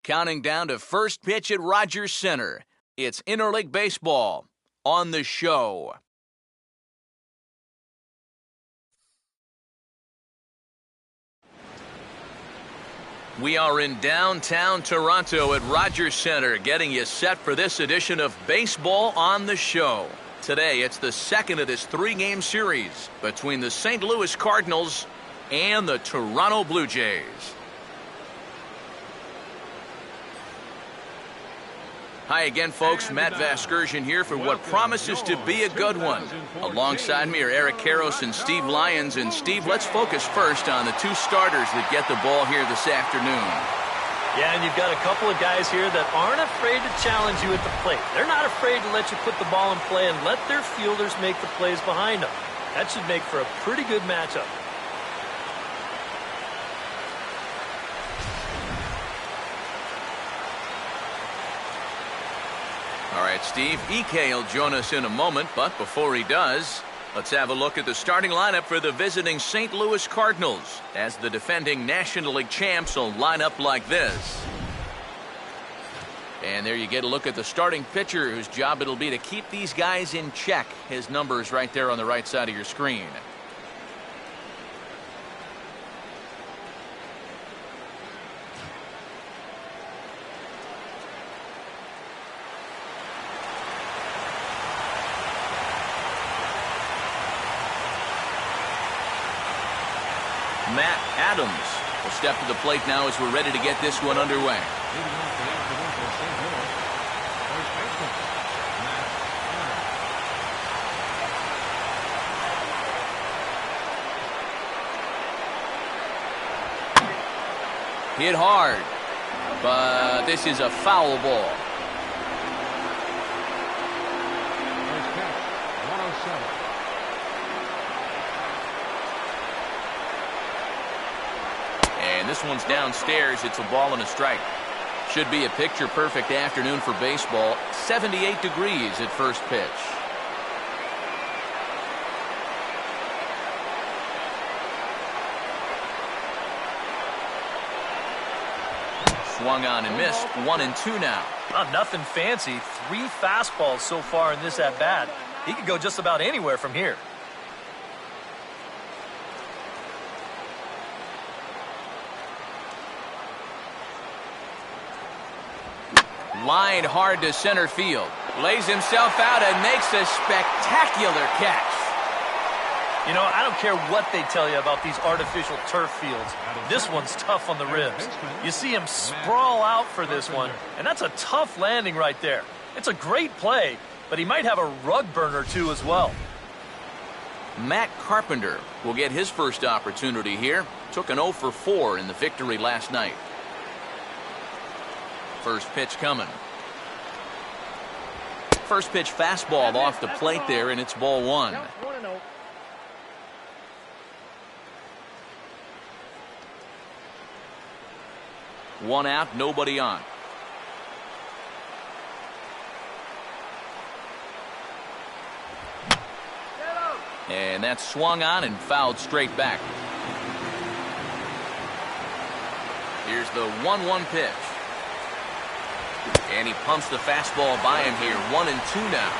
Counting down to first pitch at Rogers Center. It's interleague baseball on the show. We are in downtown Toronto at Rogers Center, getting you set for this edition of Baseball on the Show. Today, it's the second of this three-game series between the St. Louis Cardinals and the Toronto Blue Jays. Hi again, folks. Matt Vasgersian here for what promises to be a good one. Alongside me are Eric Karros and Steve Lyons. And Steve, let's focus first on the two starters that get the ball here this afternoon. Yeah, and you've got a couple of guys here that aren't afraid to challenge you at the plate. They're not afraid to let you put the ball in play and let their fielders make the plays behind them. That should make for a pretty good matchup. All right, Steve, EK will join us in a moment, but before he does, let's have a look at the starting lineup for the visiting St. Louis Cardinals, as the defending National League champs will line up like this. And there you get a look at the starting pitcher, whose job it'll be to keep these guys in check. His number is right there on the right side of your screen. Matt Adams will step to the plate now as we're ready to get this one underway. Hit hard, but this is a foul ball. And this one's downstairs. It's a ball and a strike. Should be a picture-perfect afternoon for baseball. 78 degrees at first pitch. Swung on and missed. 1-2 now. Nothing fancy. 3 fastballs so far in this at-bat. He could go just about anywhere from here. Lined hard to center field. Lays himself out and makes a spectacular catch. You know, I don't care what they tell you about these artificial turf fields. This one's tough on the ribs. You see him sprawl out for this one, and that's a tough landing right there. It's a great play, but he might have a rug burner too as well. Matt Carpenter will get his first opportunity here. Took an 0 for 4 in the victory last night. First pitch coming. First pitch fastball off the plate there, and it's ball 1. One out, nobody on. And that's swung on and fouled straight back. Here's the 1-1 pitch. And he pumps the fastball by him here. 1-2 now.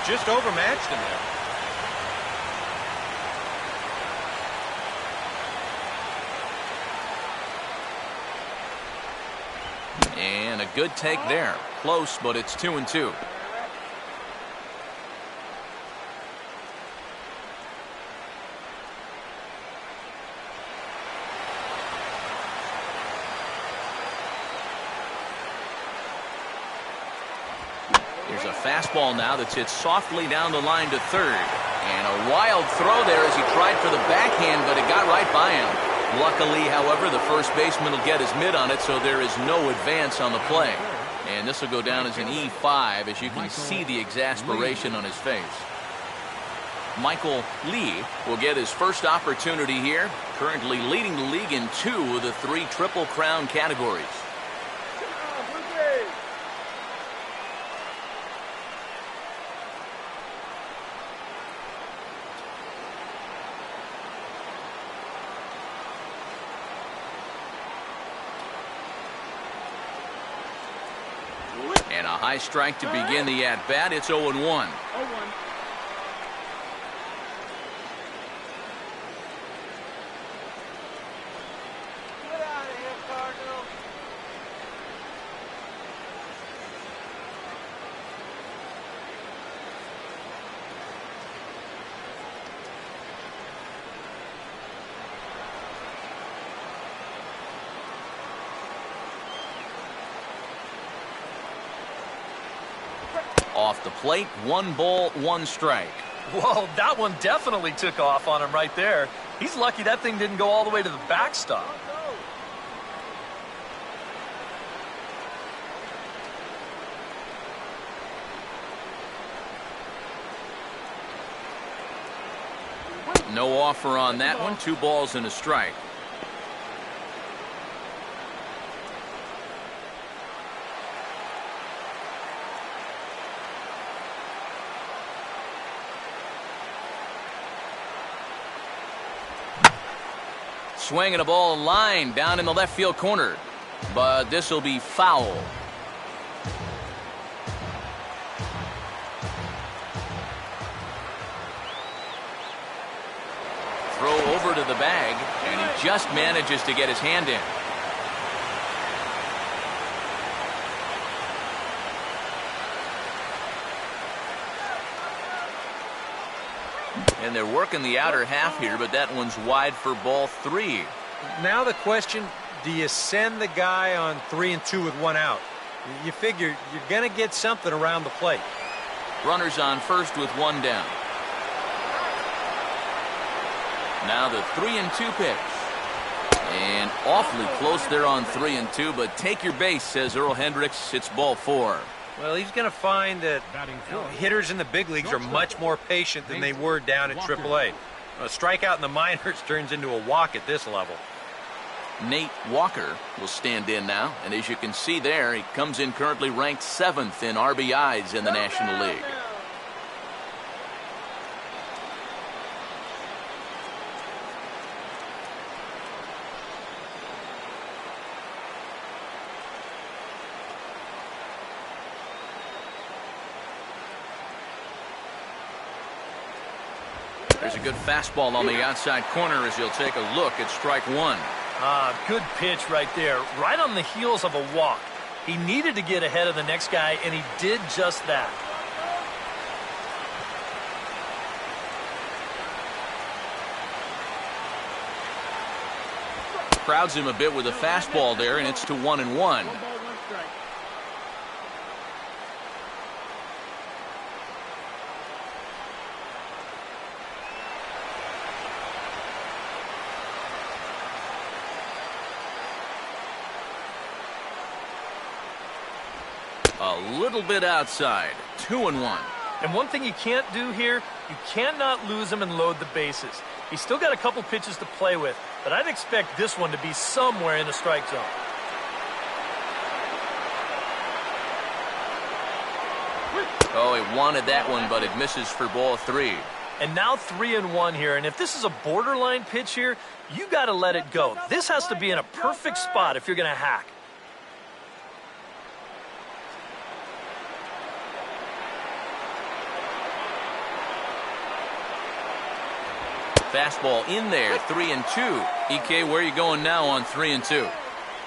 Just overmatched him there. And a good take there. Close, but it's 2-2. Here's a fastball now that's hit softly down the line to third. And a wild throw there as he tried for the backhand, but it got right by him. Luckily, however, the first baseman will get his mitt on it, so there is no advance on the play. And this will go down as an E5, as you can see the exasperation on his face. Michael Lee will get his first opportunity here, currently leading the league in 2 of the 3 Triple Crown categories. And a high strike to begin the at-bat. It's 0-1. 0-1. Get out of here, Cardinals. Off the plate, 1 ball, 1 strike. Whoa, that one definitely took off on him right there. He's lucky that thing didn't go all the way to the backstop. No offer on that one. 2 balls and a strike. Swinging a ball line down in the left field corner, but this will be foul. Throw over to the bag, and he just manages to get his hand in. And they're working the outer half here, but that one's wide for ball 3. Now the question, do you send the guy on 3-2 with 1 out? You figure you're going to get something around the plate. Runners on first with 1 down. Now the 3-2 pitch. And awfully close there on 3-2, but take your base, says Earl Hendricks. It's ball 4. Well, he's going to find that hitters in the big leagues are much more patient than they were down at AAA. A strikeout in the minors turns into a walk at this level. Nate Walker will stand in now, and as you can see there, he comes in currently ranked 7th in RBIs in the National League. There's a good fastball on the outside corner as he'll take a look at strike 1. Good pitch right there, right on the heels of a walk. He needed to get ahead of the next guy, and he did just that. Crowds him a bit with a fastball there, and it's to 1-1. 1 ball, 1 strike. A little bit outside. 2-1. And one thing you can't do here, you cannot lose him and load the bases. He's still got a couple pitches to play with, but I'd expect this one to be somewhere in the strike zone. Oh, he wanted that one, but it misses for ball 3. And now 3-1 here, and if this is a borderline pitch here, you got to let it go. This has to be in a perfect spot if you're going to hack. Fastball in there, 3-2. EK, where are you going now on 3-2?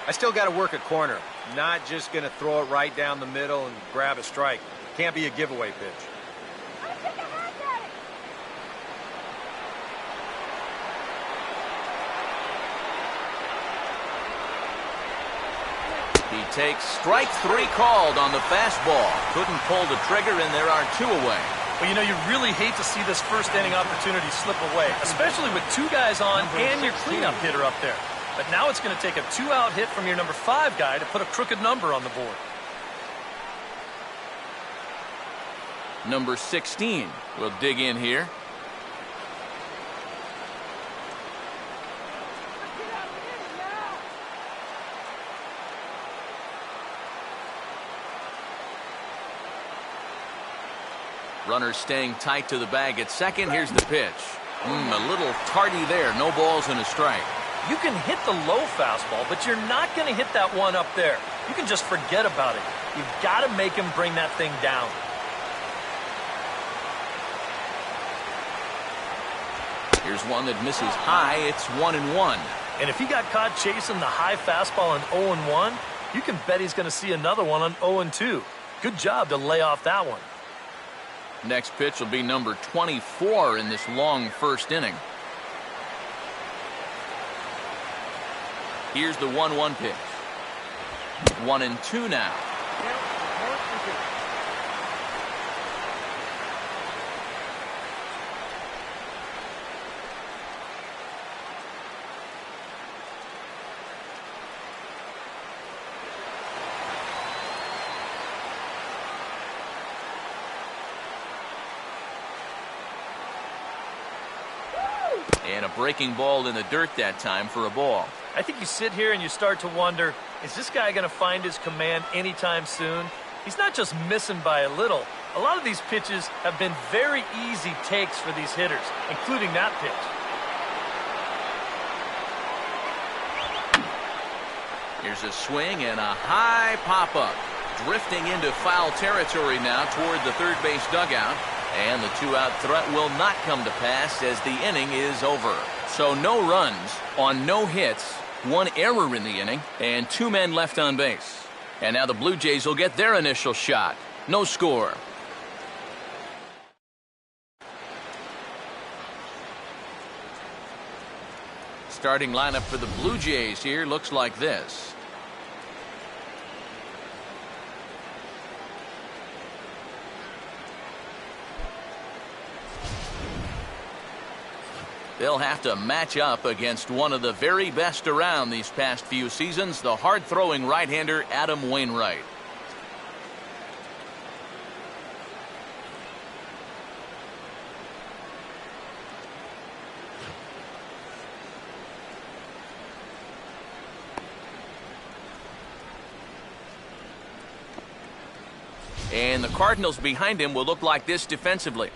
I still got to work a corner. Not just going to throw it right down the middle and grab a strike. Can't be a giveaway pitch. He takes strike 3 called on the fastball. Couldn't pull the trigger, and there are 2 away. Well, you know, you really hate to see this first inning opportunity slip away, especially with 2 guys on and your cleanup hitter up there. But now it's going to take a 2-out hit from your number 5 guy to put a crooked number on the board. Number 16 will dig in here. Runners staying tight to the bag at second. Here's the pitch. A little tardy there. No balls and a strike. You can hit the low fastball, but you're not going to hit that one up there. You can just forget about it. You've got to make him bring that thing down. Here's one that misses high. It's 1-1. And if he got caught chasing the high fastball on 0-1, you can bet he's going to see another one on 0-2. Good job to lay off that one. Next pitch will be number 24 in this long first inning. Here's the 1-1 pitch. 1-2 now. And a breaking ball in the dirt that time for a ball. I think you sit here and you start to wonder, is this guy going to find his command anytime soon? He's not just missing by a little. A lot of these pitches have been very easy takes for these hitters, including that pitch. Here's a swing and a high pop-up. Drifting into foul territory now toward the third base dugout. And the two-out threat will not come to pass as the inning is over. So no runs on no hits, one error in the inning, and two men left on base. And now the Blue Jays will get their initial shot. No score. Starting lineup for the Blue Jays here looks like this. They'll have to match up against one of the very best around these past few seasons, the hard-throwing right-hander Adam Wainwright. And the Cardinals behind him will look like this defensively.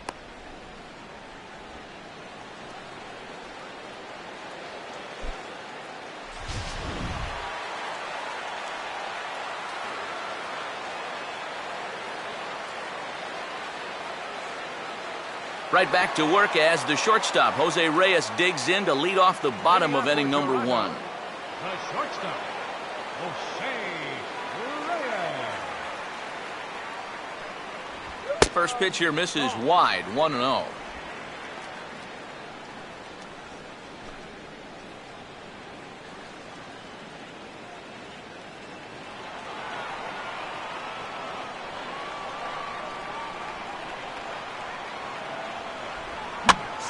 Right back to work as the shortstop, Jose Reyes, digs in to lead off the bottom of inning number one. The shortstop, Jose Reyes. First pitch here misses wide, 1-0.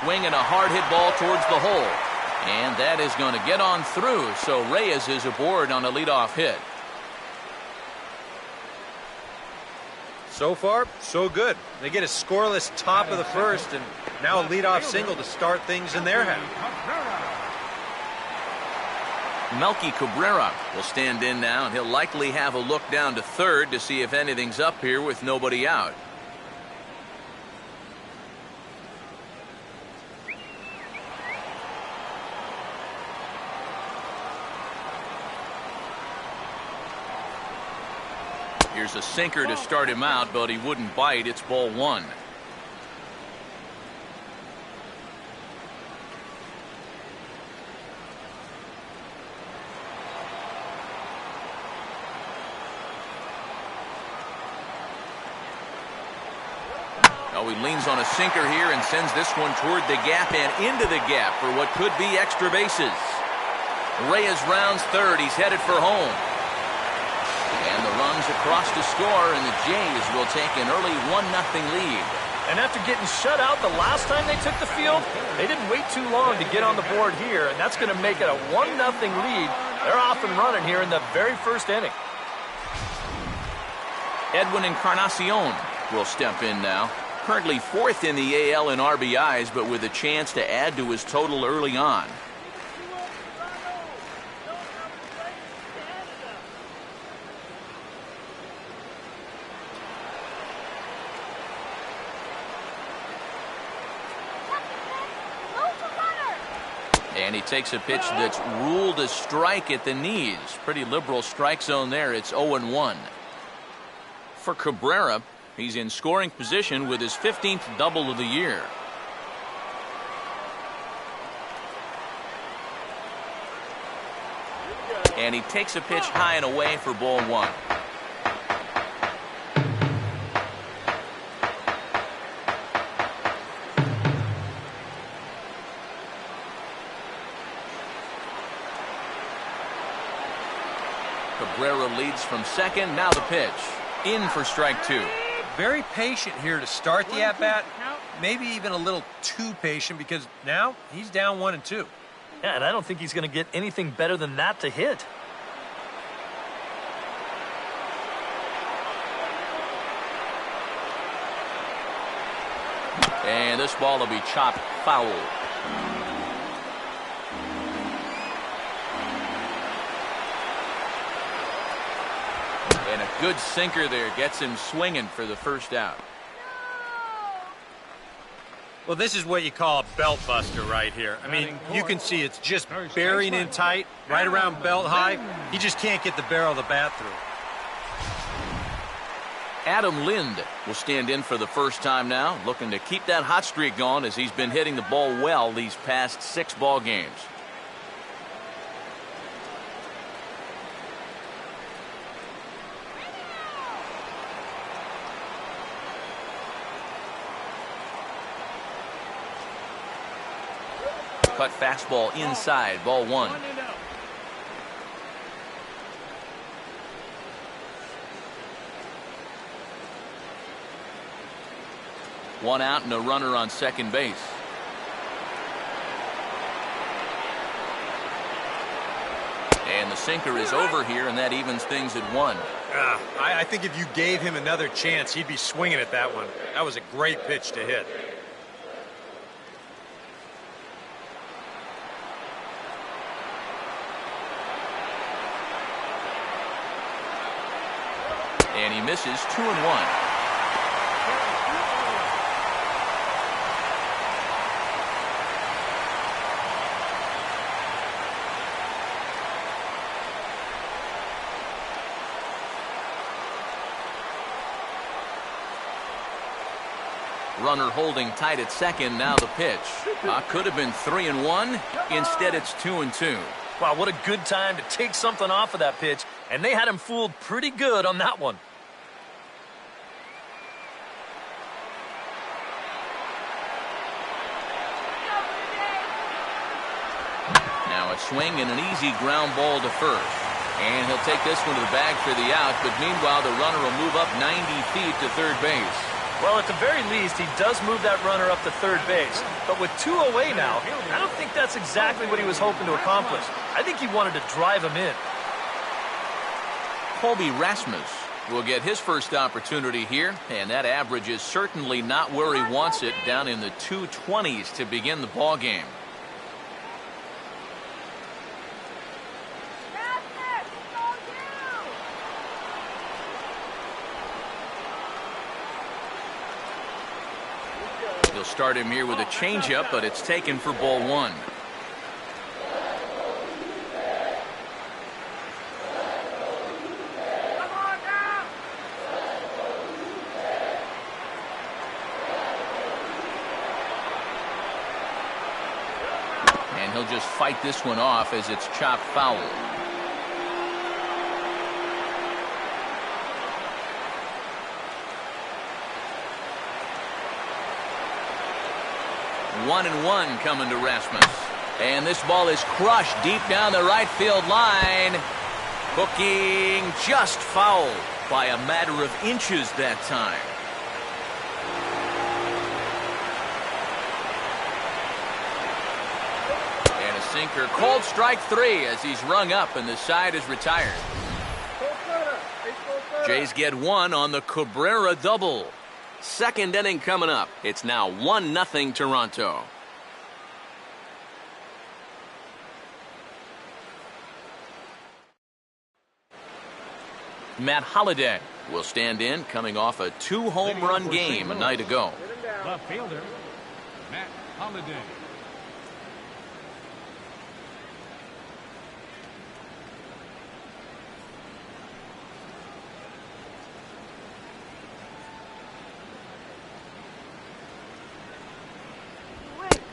Swinging a hard hit ball towards the hole. And that is going to get on through, so Reyes is aboard on a leadoff hit. So far, so good. They get a scoreless top of the first, and now a leadoff single to start things in their half. Melky Cabrera will stand in now, and he'll likely have a look down to third to see if anything's up here with nobody out. Here's a sinker to start him out, but he wouldn't bite. It's ball one. Oh, he leans on a sinker here and sends this one toward the gap and into the gap for what could be extra bases. Reyes rounds third. He's headed for home. And the runs across to score, and the Jays will take an early 1-0 lead. And after getting shut out the last time they took the field, they didn't wait too long to get on the board here, and that's going to make it a 1-0 lead. They're off and running here in the very first inning. Edwin Encarnacion will step in now. Currently fourth in the AL in RBIs, but with a chance to add to his total early on. And he takes a pitch that's ruled a strike at the knees. Pretty liberal strike zone there. It's 0-1. For Cabrera, he's in scoring position with his 15th double of the year. And he takes a pitch high and away for ball one. Cabrera leads from second. Now the pitch. In for strike two. Very patient here to start the at-bat. Maybe even a little too patient because now he's down 1-2. Yeah, and I don't think he's going to get anything better than that to hit. And this ball will be chopped foul. And a good sinker there gets him swinging for the first out. Well, this is what you call a belt buster right here. I mean, you can see it's just burying in tight, right around belt high. He just can't get the barrel of the bat through. Adam Lind will stand in for the first time now, looking to keep that hot streak going as he's been hitting the ball well these past 6 ball games. Cut fastball inside, ball one. One out and a runner on second base. And the sinker is over here, and that evens things at 1. I think if you gave him another chance, he'd be swinging at that one. That was a great pitch to hit. And he misses 2-1. Runner holding tight at second. Now the pitch. Could have been 3-1. Instead, it's 2-2. Wow, what a good time to take something off of that pitch. And they had him fooled pretty good on that one. Now a swing and an easy ground ball to first. And he'll take this one to the bag for the out. But meanwhile, the runner will move up 90 feet to third base. Well, at the very least, he does move that runner up to third base. But with 2 away now, I don't think that's exactly what he was hoping to accomplish. I think he wanted to drive him in. Colby Rasmus will get his first opportunity here, and that average is certainly not where he wants it, down in the 220s to begin the ball game. He'll start him here with a changeup, but it's taken for ball one. And he'll just fight this one off as it's chopped foul. One and one coming to Rasmus. And this ball is crushed deep down the right field line. Hooking just foul by a matter of inches that time. And a sinker called strike 3 as he's rung up and the side is retired. Jays get 1 on the Cabrera double. Second inning coming up. It's now 1-0 Toronto. Matt Holliday will stand in, coming off a 2-home run game a night ago. Left fielder, Matt Holliday.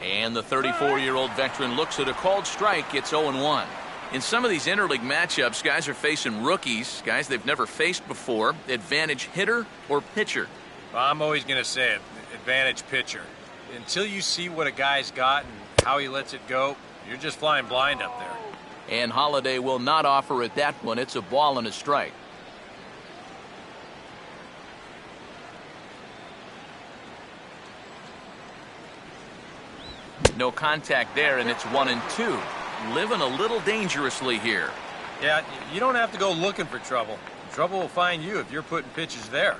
And the 34-year-old veteran looks at a called strike. It's 0-1. In some of these interleague matchups, guys are facing rookies, guys they've never faced before. Advantage hitter or pitcher? Well, I'm always going to say it, advantage pitcher. Until you see what a guy's got and how he lets it go, you're just flying blind up there. And Holiday will not offer at that one. It's a ball and a strike. No contact there, and it's 1-2. Living a little dangerously here. Yeah, you don't have to go looking for trouble. Trouble will find you if you're putting pitches there.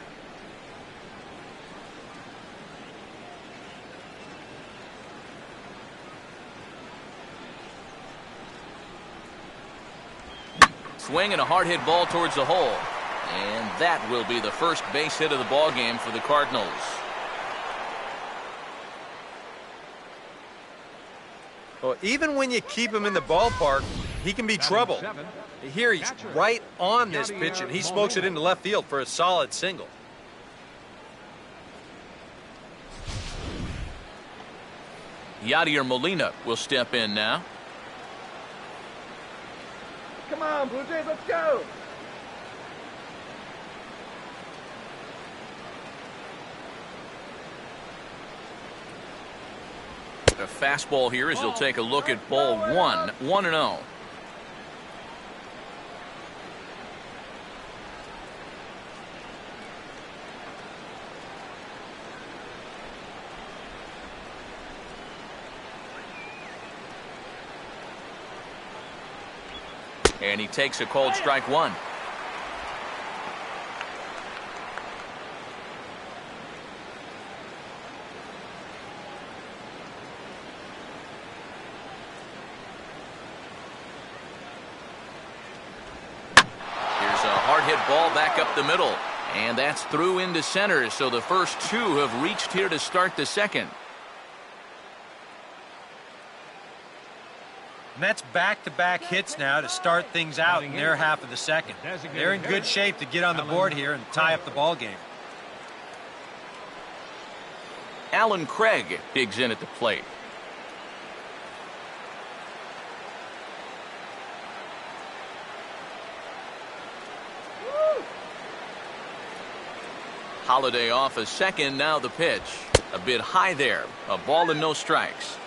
Swing and a hard hit ball towards the hole. And that will be the first base hit of the ball game for the Cardinals. Well, even when you keep him in the ballpark, he can be trouble. Here he's right on this pitch, and he smokes it into left field for a solid single. Yadier Molina will step in now. Come on, Blue Jays, let's go. A fastball here as he'll take a look at ball one. 1-0. And he takes a called strike one. Ball back up the middle, and that's through into center. So the first two have reached here to start the second. And that's back-to-back hits now to start things out in their half of the second. They're in good shape to get on the board here and tie up the ball game. Alan Craig digs in at the plate. Holiday off a second, now the pitch. A bit high there. A ball and no strikes.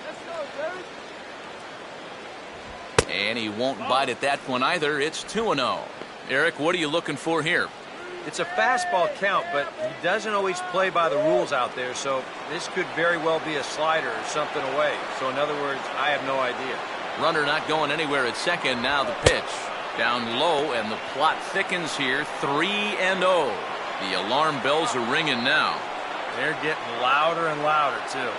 Let's go, Jerry. And he won't bite at that one either. It's 2-0. Eric, what are you looking for here? It's a fastball count, but he doesn't always play by the rules out there, so this could very well be a slider or something away. So in other words, I have no idea. Runner not going anywhere at second. Now the pitch. Down low, and the plot thickens here. 3-0. The alarm bells are ringing now. They're getting louder and louder, too.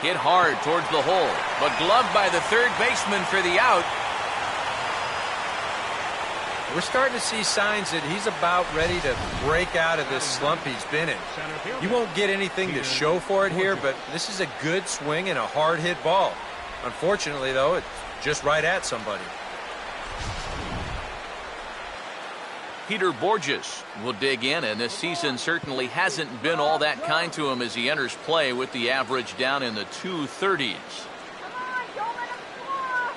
Hit hard towards the hole, but gloved by the third baseman for the out. We're starting to see signs that he's about ready to break out of this slump he's been in. You won't get anything to show for it here, but this is a good swing and a hard hit ball. Unfortunately, though, it's just right at somebody. Peter Borges will dig in, and this season certainly hasn't been all that kind to him as he enters play with the average down in the 230s. Come on, don't let him score.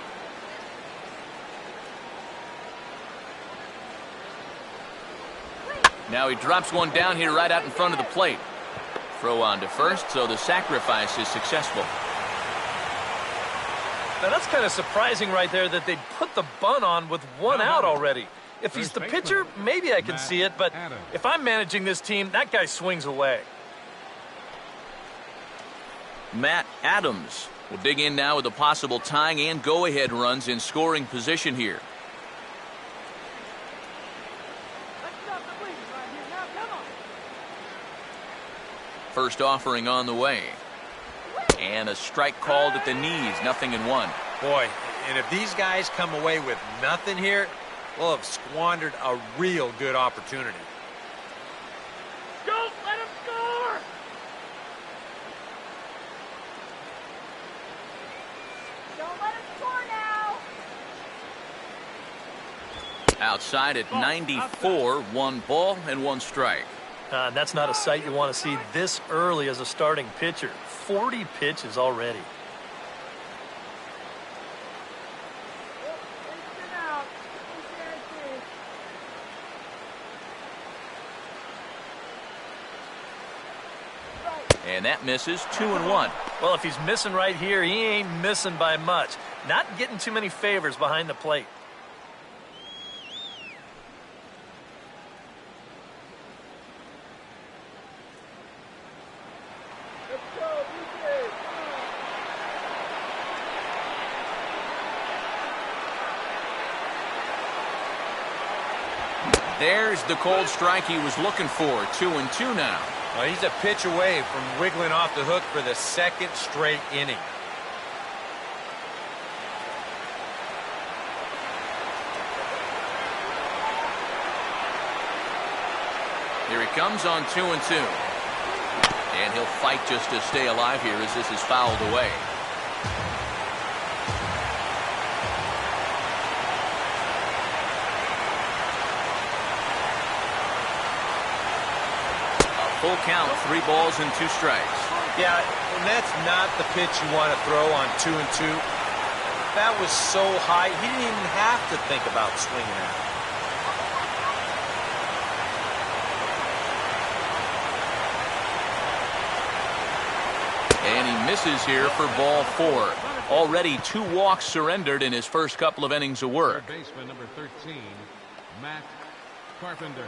Now he drops one down here right out in front of the plate. Throw on to first, so the sacrifice is successful. Now that's kind of surprising right there that they put the bunt on with one out already. If he's the pitcher, maybe I can see it, but if I'm managing this team, that guy swings away. Matt Adams will dig in now with a possible tying and go-ahead runs in scoring position here. Let's stop the bleeding right here. Now, come on. First offering on the way. And a strike called at the knees, 0-1. Boy, and if these guys come away with nothing here, we'll have squandered a real good opportunity. Don't let him score! Don't let him score now. Outside at 94, 1 ball and 1 strike. That's not a sight you want to see this early as a starting pitcher. 40 pitches already. And that misses, 2-1. Well, if he's missing right here, he ain't missing by much. Not getting too many favors behind the plate. There's the cold strike he was looking for. 2-2 now. Well, he's a pitch away from wiggling off the hook for the second straight inning. Here he comes on 2-2. And he'll fight just to stay alive here as this is fouled away. Full count, 3 balls and 2 strikes. Yeah, and that's not the pitch you want to throw on 2-2. That was so high, he didn't even have to think about swinging at it. And he misses here for ball 4. Already 2 walks surrendered in his first couple of innings of work. Baseman number 13,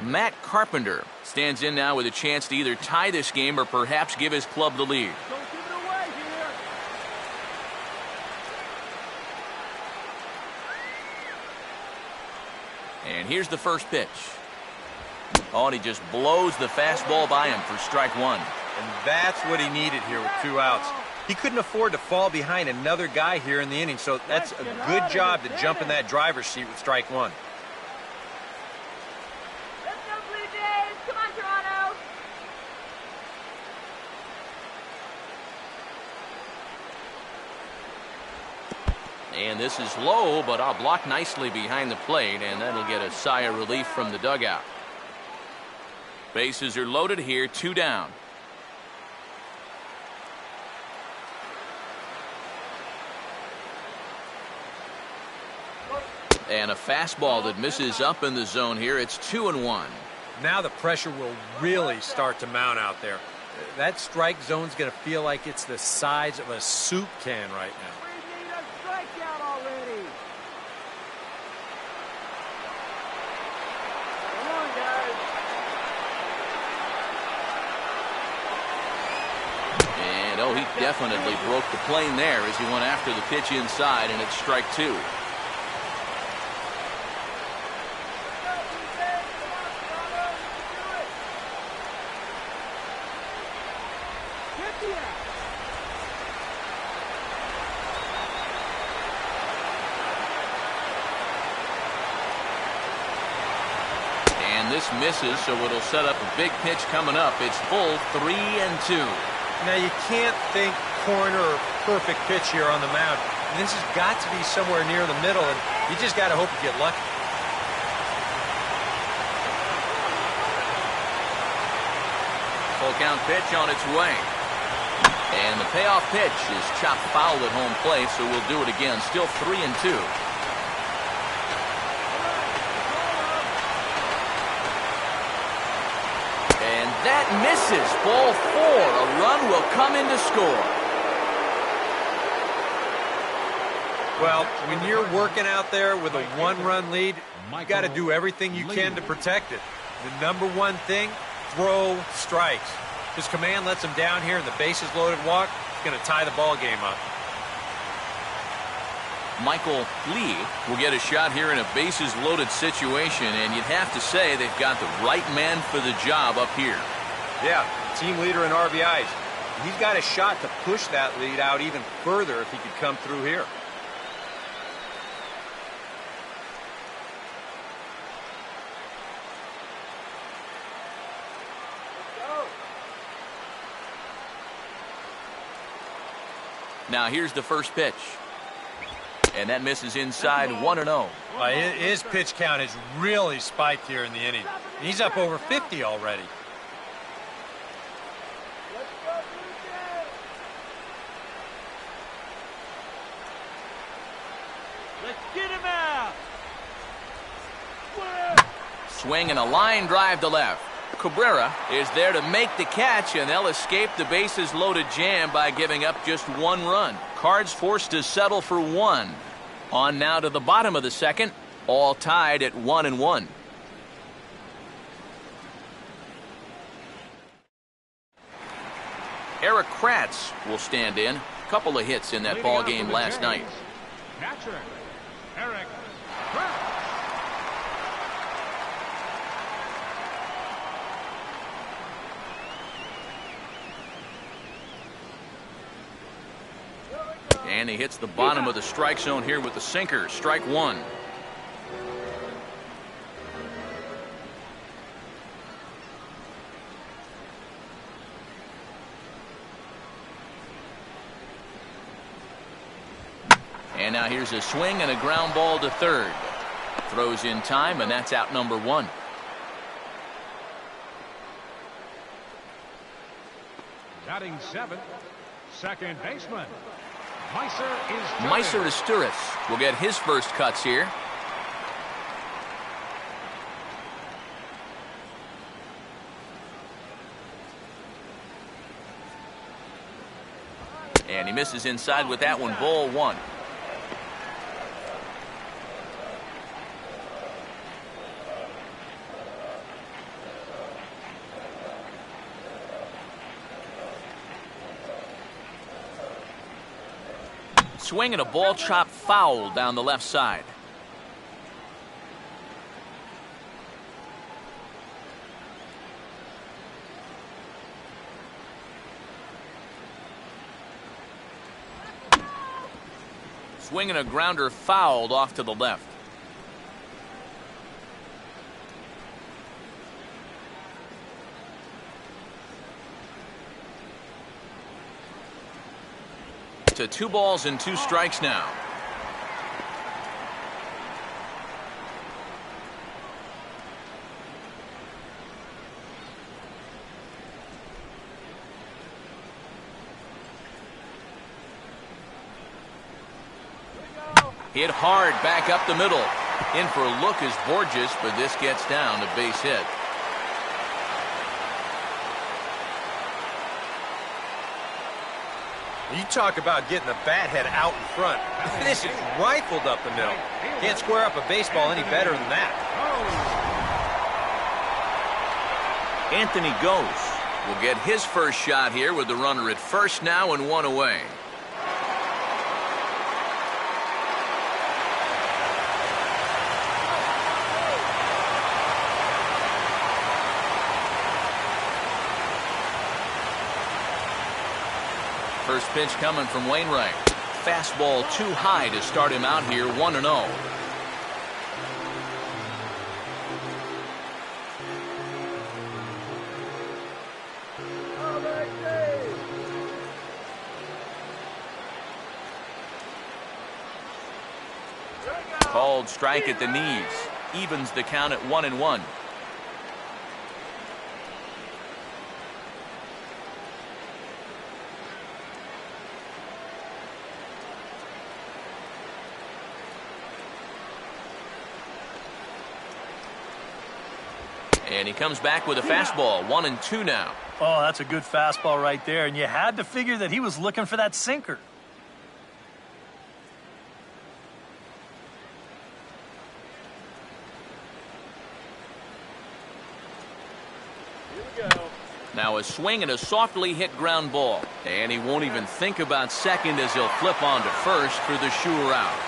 Matt Carpenter stands in now with a chance to either tie this game or perhaps give his club the lead. Don't give it away here. And here's the first pitch. Oh, and he just blows the fastball by him for strike 1. And that's what he needed here with 2 outs. He couldn't afford to fall behind another guy here in the inning, so that's a good job to jump in that driver's seat with strike 1. Let's go, Blue Jays. Come on, Toronto. And this is low, but I'll block nicely behind the plate, and that'll get a sigh of relief from the dugout. Bases are loaded here, 2 down. And a fastball that misses up in the zone here. It's 2-1. Now the pressure will really start to mount out there. That strike zone's going to feel like it's the size of a soup can right now. We need a strikeout already. Come on, guys. And, oh, he definitely broke the plane there as he went after the pitch inside, and it's strike 2. This misses, so it'll set up a big pitch coming up. It's full 3-2. Now you can't think corner or perfect pitch here on the mound. This has got to be somewhere near the middle, and you just got to hope you get lucky. Full count pitch on its way. And the payoff pitch is chopped foul at home plate, so we'll do it again. Still 3-2. That misses. Ball 4. A run will come in to score. Well, when you're working out there with a 1-run lead, you got to do everything you can to protect it. The number one thing, throw strikes. His command lets him down here in the bases loaded walk. It's going to tie the ball game up. Michael Lee will get a shot here in a bases loaded situation, and you'd have to say they've got the right man for the job up here. Yeah, team leader in RBIs. he's got a shot to push that lead out even further if he could come through here. Now here's the first pitch. And that misses inside 1-0. His pitch count has really spiked here in the inning. He's up over 50 already. Let's get him out. Swing and a line drive to left. Cabrera is there to make the catch, and they'll escape the bases loaded jam by giving up just one run. Cards forced to settle for one. On now to the bottom of the second, all tied at 1-1. Eric Kratz will stand in. Couple of hits in that ball game last night. Catcher, Eric Kratz. And he hits the bottom of the strike zone here with the sinker. Strike one. And now here's a swing and a ground ball to third. Throws in time, and that's out number one. Batting seventh, second baseman. Meiser Isturiz will get his first cuts here. And he misses inside with that one. Ball one. Swing and a ball chopped foul down the left side. Swing and a grounder fouled off to the left. To 2 balls and 2 strikes now. Hit hard back up the middle. In for a look is Borges, but this gets down to base hit. You talk about getting the bat head out in front. This is rifled up the middle. Can't square up a baseball any better than that. Anthony Goes will get his first shot here with the runner at first now and 1 away. First pitch coming from Wainwright. Fastball too high to start him out here, 1-0. Called strike at the knees. Evens the count at 1-1. And he comes back with a fastball, 1-2 now. Oh, that's a good fastball right there, and you had to figure that he was looking for that sinker. Now a swing and a softly hit ground ball. And he won't even think about second as he'll flip on to first for the sure out.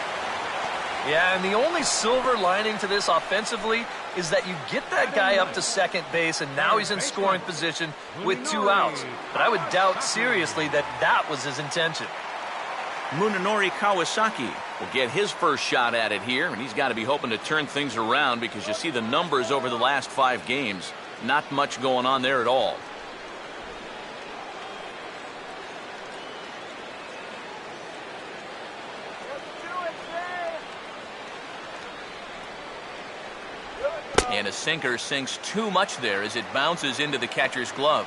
Yeah, and the only silver lining to this offensively is that you get that guy up to second base, and now he's in scoring position with 2 outs. But I would doubt seriously that that was his intention. Munenori Kawasaki will get his first shot at it here, and he's got to be hoping to turn things around because you see the numbers over the last 5 games. Not much going on there at all. And a sinker sinks too much there as it bounces into the catcher's glove.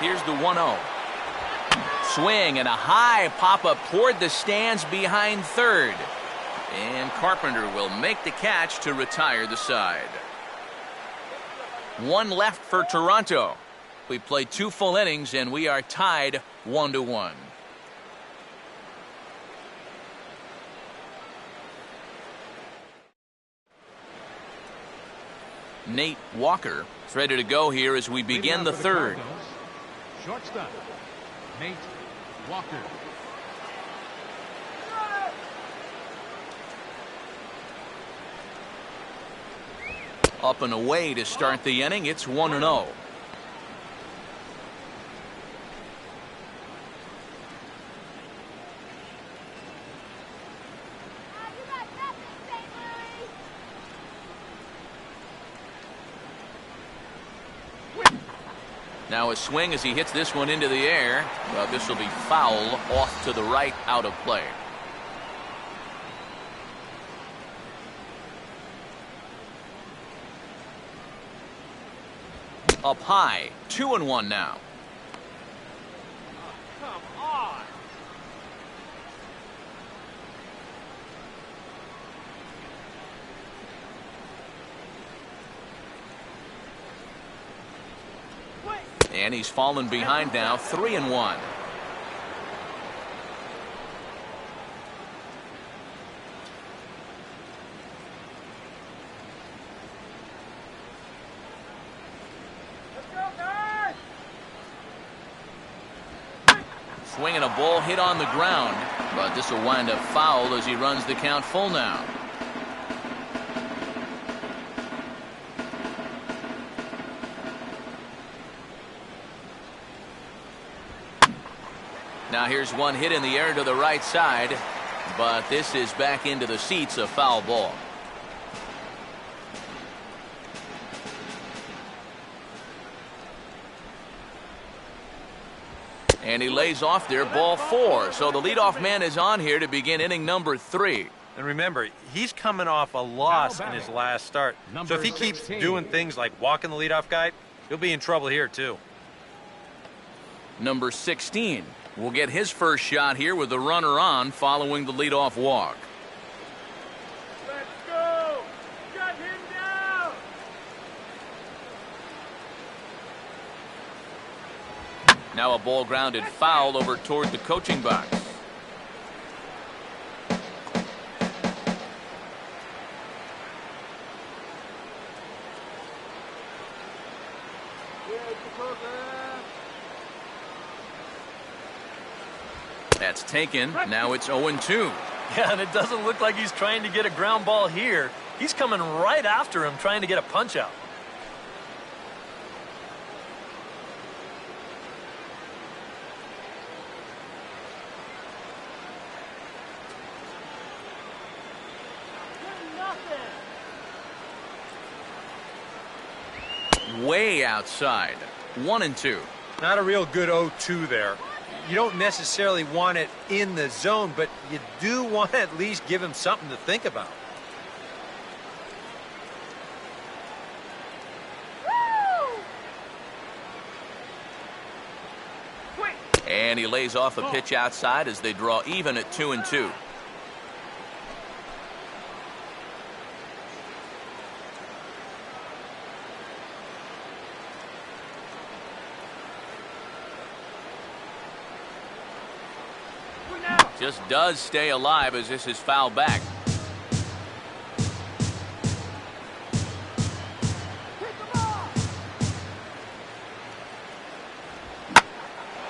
Here's the 1-0. Swing and a high pop-up toward the stands behind third. And Carpenter will make the catch to retire the side. 1 left for Toronto. We played 2 full innings and we are tied 1-1. Nate Walker is ready to go here as we begin the third. Shortstop, Nate Walker. Up and away to start the inning. It's 1-0. Now a swing as he hits this one into the air. Well, this will be foul off to the right, out of play. Up high, 2-1 now. Come on. And he's fallen behind now, 3-1. Swinging a ball hit on the ground, but this will wind up foul as he runs the count full now. Now here's one hit in the air to the right side, but this is back into the seats, a foul ball. And he lays off there, ball 4. So the leadoff man is on here to begin inning number 3. And remember, he's coming off a loss in his last start. So if he keeps doing things like walking the leadoff guy, he'll be in trouble here too. Number 16 will get his first shot here with the runner on following the leadoff walk. Let's go. Shut him down. Now a ball grounded foul over toward the coaching box. That's taken. Now it's 0-2. Yeah, and it doesn't look like he's trying to get a ground ball here. He's coming right after him, trying to get a punch out. Way outside. 1-2. Not a real good 0-2 there. You don't necessarily want it in the zone, but you do want to at least give him something to think about. And he lays off a pitch outside as they draw even at 2-2. Just does stay alive as this is fouled back.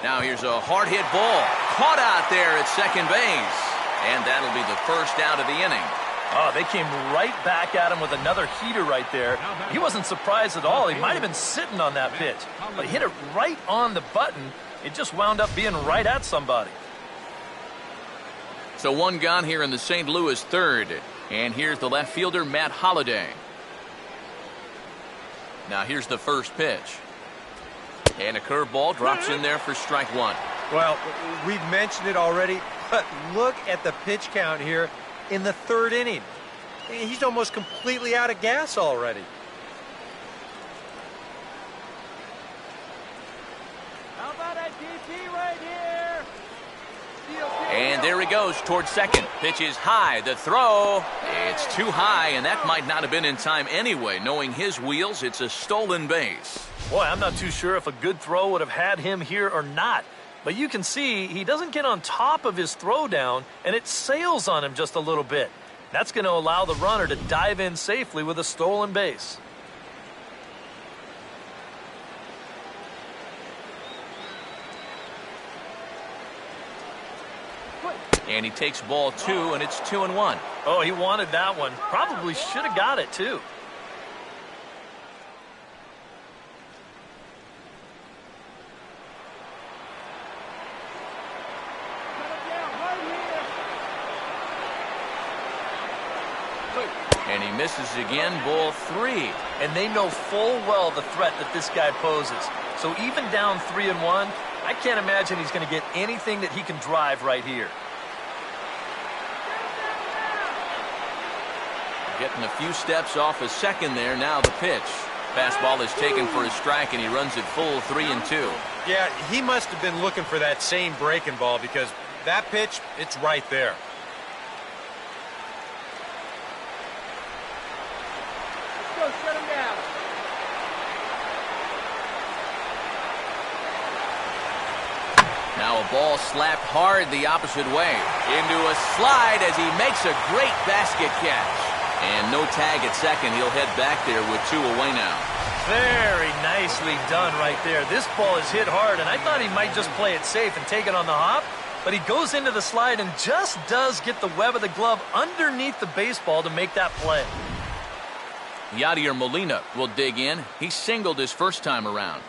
Now here's a hard hit ball. Caught out there at second base. And that'll be the first out of the inning. Oh, they came right back at him with another heater right there. He wasn't surprised at all. He might have been sitting on that pitch. But he hit it right on the button. It just wound up being right at somebody. So one gone here in the St. Louis third. And here's the left fielder, Matt Holliday. Now here's the first pitch. And a curveball drops in there for strike one. Well, we've mentioned it already, but look at the pitch count here in the third inning. He's almost completely out of gas already. How about a DP right here? And there he goes towards second. Pitch is high. The throw, it's too high, and that might not have been in time anyway. Knowing his wheels, it's a stolen base. Boy, I'm not too sure if a good throw would have had him here or not. But you can see he doesn't get on top of his throw down, and it sails on him just a little bit. That's going to allow the runner to dive in safely with a stolen base. And he takes ball two, and it's 2-1. Oh, he wanted that one. Probably should have got it, too. And he misses again, ball three. And they know full well the threat that this guy poses. So even down 3-1, I can't imagine he's going to get anything that he can drive right here. Getting a few steps off a second there. Now the pitch. Fastball is taken for a strike, and he runs it full 3-2. Yeah, he must have been looking for that same breaking ball because that pitch, it's right there. Go, shut him down. Now a ball slapped hard the opposite way. Into a slide as he makes a great basket catch. And no tag at second. He'll head back there with two away now. Very nicely done right there. This ball is hit hard, and I thought he might just play it safe and take it on the hop. But he goes into the slide and just does get the web of the glove underneath the baseball to make that play. Yadier Molina will dig in. He singled his first time around.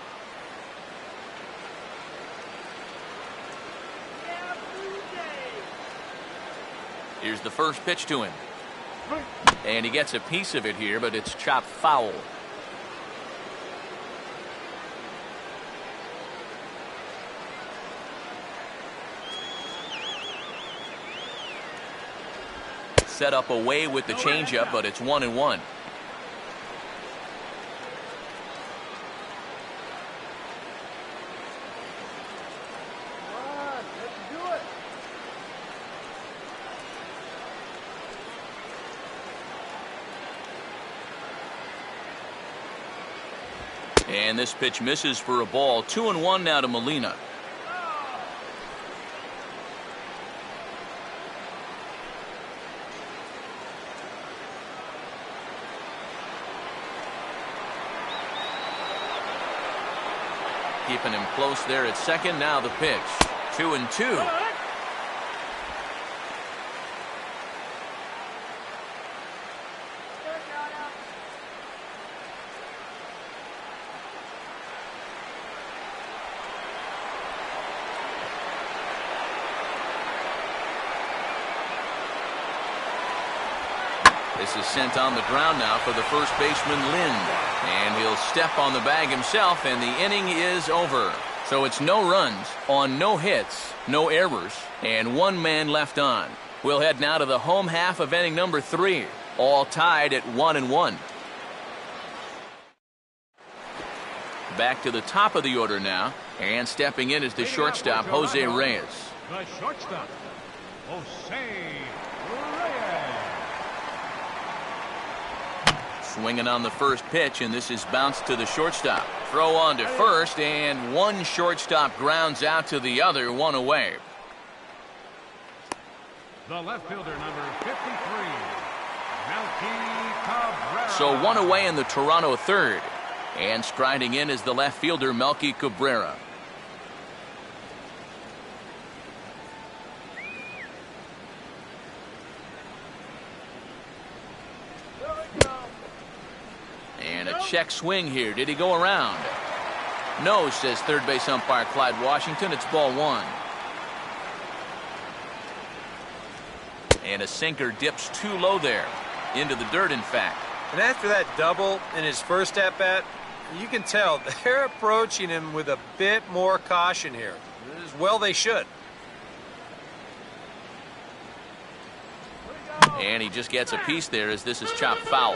Here's the first pitch to him. And he gets a piece of it here, but it's chopped foul. Set up away with the changeup, but it's 1-1. And this pitch misses for a ball. 2-1 now to Molina. Keeping him close there at second. Now the pitch. 2-2. This is sent on the ground now for the first baseman, Lind. And he'll step on the bag himself, and the inning is over. So it's no runs on no hits, no errors, and one man left on. We'll head now to the home half of inning number 3, all tied at 1-1. Back to the top of the order now, and stepping in is the shortstop, Jose Reyes. The shortstop, Jose Reyes. Swinging on the first pitch, and this is bounced to the shortstop. Throw on to first, and one shortstop grounds out to the other, one away. The left fielder, number 53, Melky Cabrera. So one away in the Toronto third. And striding in is the left fielder, Melky Cabrera. check swing here. Did he go around? No, says third base umpire Clyde Washington. It's ball one. And a sinker dips too low there. Into the dirt, in fact. And after that double in his first at-bat, you can tell they're approaching him with a bit more caution here. As well they should. And he just gets a piece there as this is chopped foul.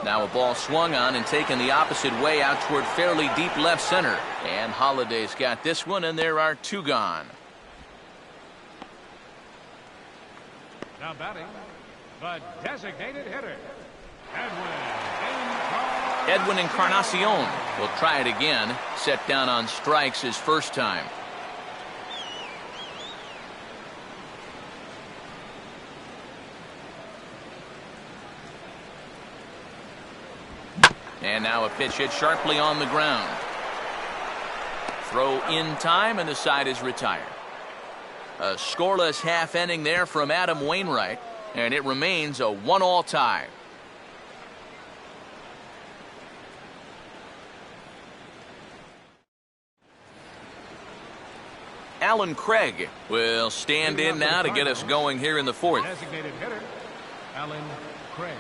Now a ball swung on and taken the opposite way out toward fairly deep left center. And Holliday's got this one, and there are two gone. Now batting, the designated hitter, Edwin Encarnacion will try it again. Set down on strikes his first time. And now a pitch hit sharply on the ground. Throw in time, and the side is retired. A scoreless half inning there from Adam Wainwright, and it remains a 1-all tie. Alan Craig will stand in now to get us going here in the fourth. designated hitter, Alan Craig.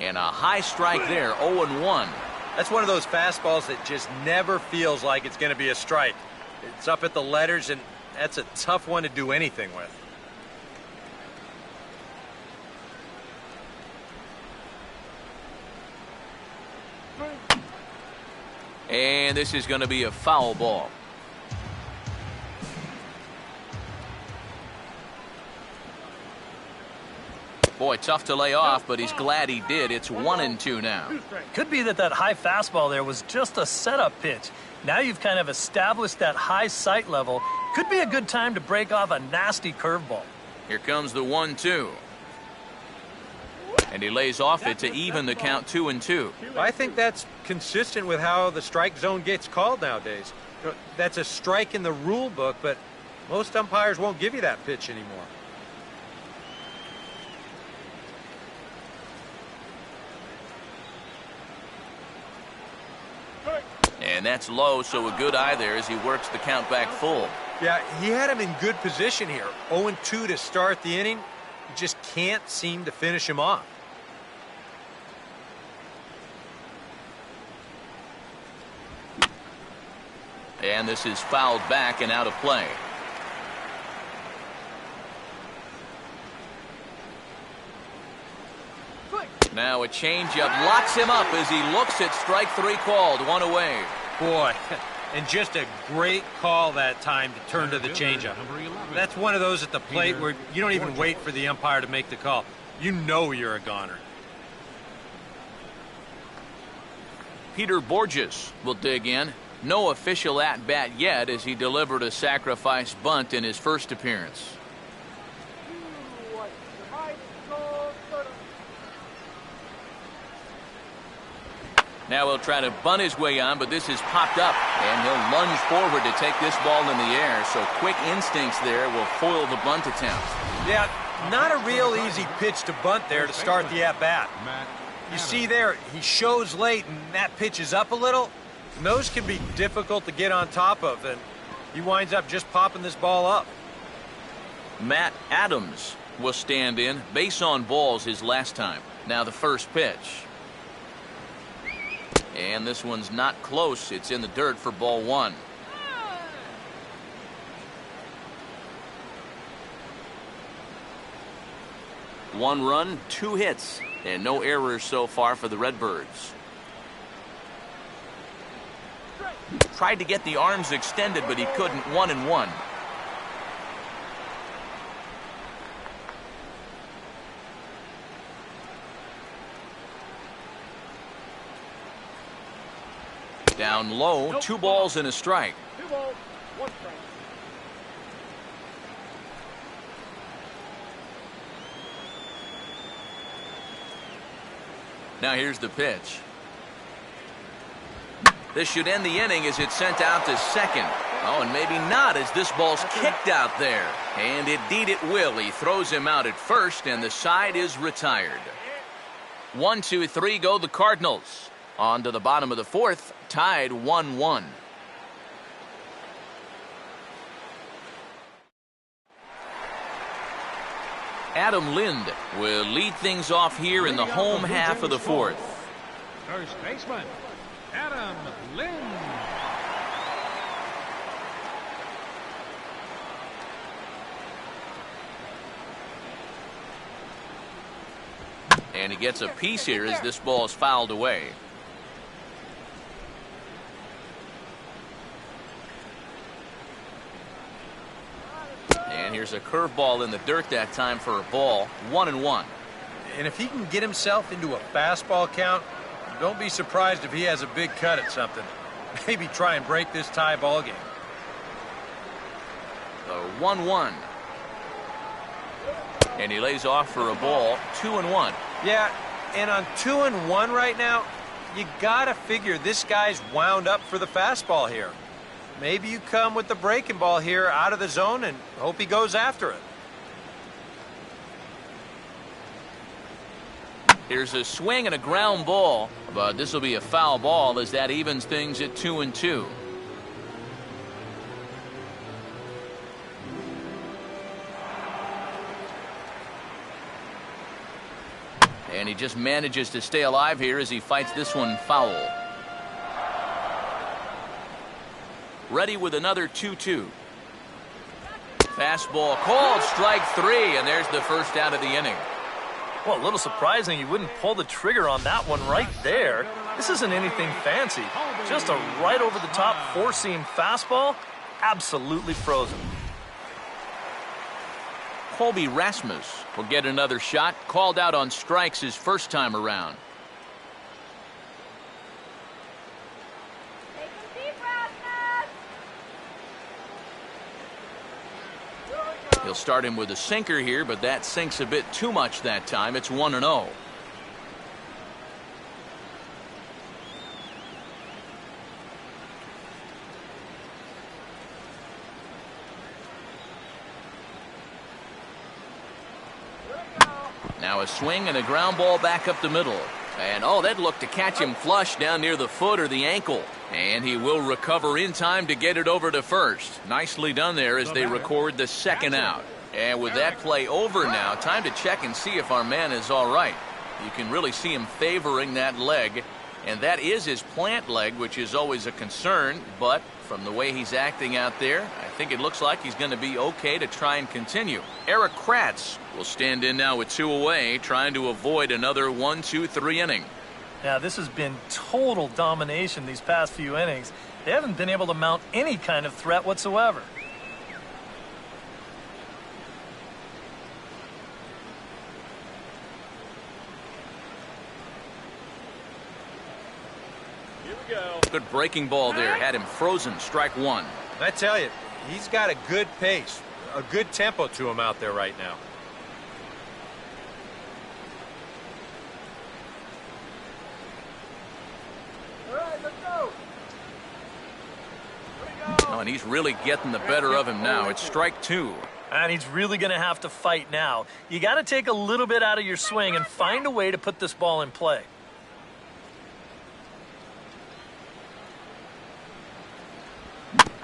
And a high strike there, 0-1. That's one of those fastballs that just never feels like it's going to be a strike. It's up at the letters, and that's a tough one to do anything with. And this is going to be a foul ball. Boy, tough to lay off, but he's glad he did. It's 1-2 now. Could be that high fastball there was just a setup pitch. Now you've kind of established that high sight level. Could be a good time to break off a nasty curveball. Here comes the 1-2. And he lays off it to even the count 2-2. I think that's consistent with how the strike zone gets called nowadays. That's a strike in the rule book, but most umpires won't give you that pitch anymore. And that's low, so a good eye there as he works the count back full. Yeah, he had him in good position here. 0-2 to start the inning. You just can't seem to finish him off. And this is fouled back and out of play. Now a changeup locks him up as he looks at strike three called. One away. Boy, and just a great call that time to turn to the changeup. That's one of those at the plate where you don't even wait for the umpire to make the call. You know you're a goner. Peter Borges will dig in. No official at-bat yet as he delivered a sacrifice bunt in his first appearance. Now he'll try to bunt his way on, but this is popped up, and he'll lunge forward to take this ball in the air. So quick instincts there will foil the bunt attempt. Yeah, not a real easy pitch to bunt there to start the at-bat. You see there, he shows late, and that pitch is up a little. And those can be difficult to get on top of, and he winds up just popping this ball up. Matt Adams will stand in. Base on balls his last time. Now the first pitch. And this one's not close. It's in the dirt for ball one. One run, two hits, and no errors so far for the Redbirds. Tried to get the arms extended, but he couldn't. 1-1. Down low, 2 balls and a strike. 2 balls, 1 strike. Now here's the pitch. This should end the inning as it's sent out to second. Oh, and maybe not, as this ball's kicked out there. And indeed it will. He throws him out at first, and the side is retired. 1, 2, 3 go the Cardinals. On to the bottom of the fourth, tied 1-1. Adam Lind will lead things off here in the home half of the fourth. First baseman, Adam Lind. And he gets a piece here as this ball is fouled away. And here's a curveball in the dirt that time for a ball. 1-1. And if he can get himself into a fastball count, don't be surprised if he has a big cut at something. Maybe try and break this tie ball game. The 1-1. And he lays off for a ball. 2-1. Yeah, and on 2-1 right now, you gotta figure this guy's wound up for the fastball here. Maybe you come with the breaking ball here out of the zone and hope he goes after it. Here's a swing and a ground ball, but this will be a foul ball as that evens things at 2-2. And he just manages to stay alive here as he fights this one foul. Ready with another 2-2. Fastball called, strike 3, and there's the first out of the inning. Well, a little surprising you wouldn't pull the trigger on that one right there. This isn't anything fancy. Just a right over the top four-seam fastball. Absolutely frozen. Colby Rasmus will get another shot, called out on strikes his first time around. Take a deep breath, Ness. He'll start him with a sinker here, but that sinks a bit too much that time. It's 1-0. Now a swing and a ground ball back up the middle. And oh, that looked to catch him flush down near the foot or the ankle. And he will recover in time to get it over to first. Nicely done there as they record the second out. And with that play over now, time to check and see if our man is all right. You can really see him favoring that leg. And that is his plant leg, which is always a concern. But from the way he's acting out there, I think it looks like he's going to be okay to try and continue. Eric Kratz will stand in now with 2 away, trying to avoid another 1-2-3 inning. Now, this has been total domination these past few innings. They haven't been able to mount any kind of threat whatsoever. Good breaking ball there. Had him frozen. Strike 1. I tell you, he's got a good pace, a good tempo to him out there right now. All right, let's go. Oh, and he's really getting the better of him now. It's strike 2. And he's really going to have to fight now. You got to take a little bit out of your swing and find a way to put this ball in play.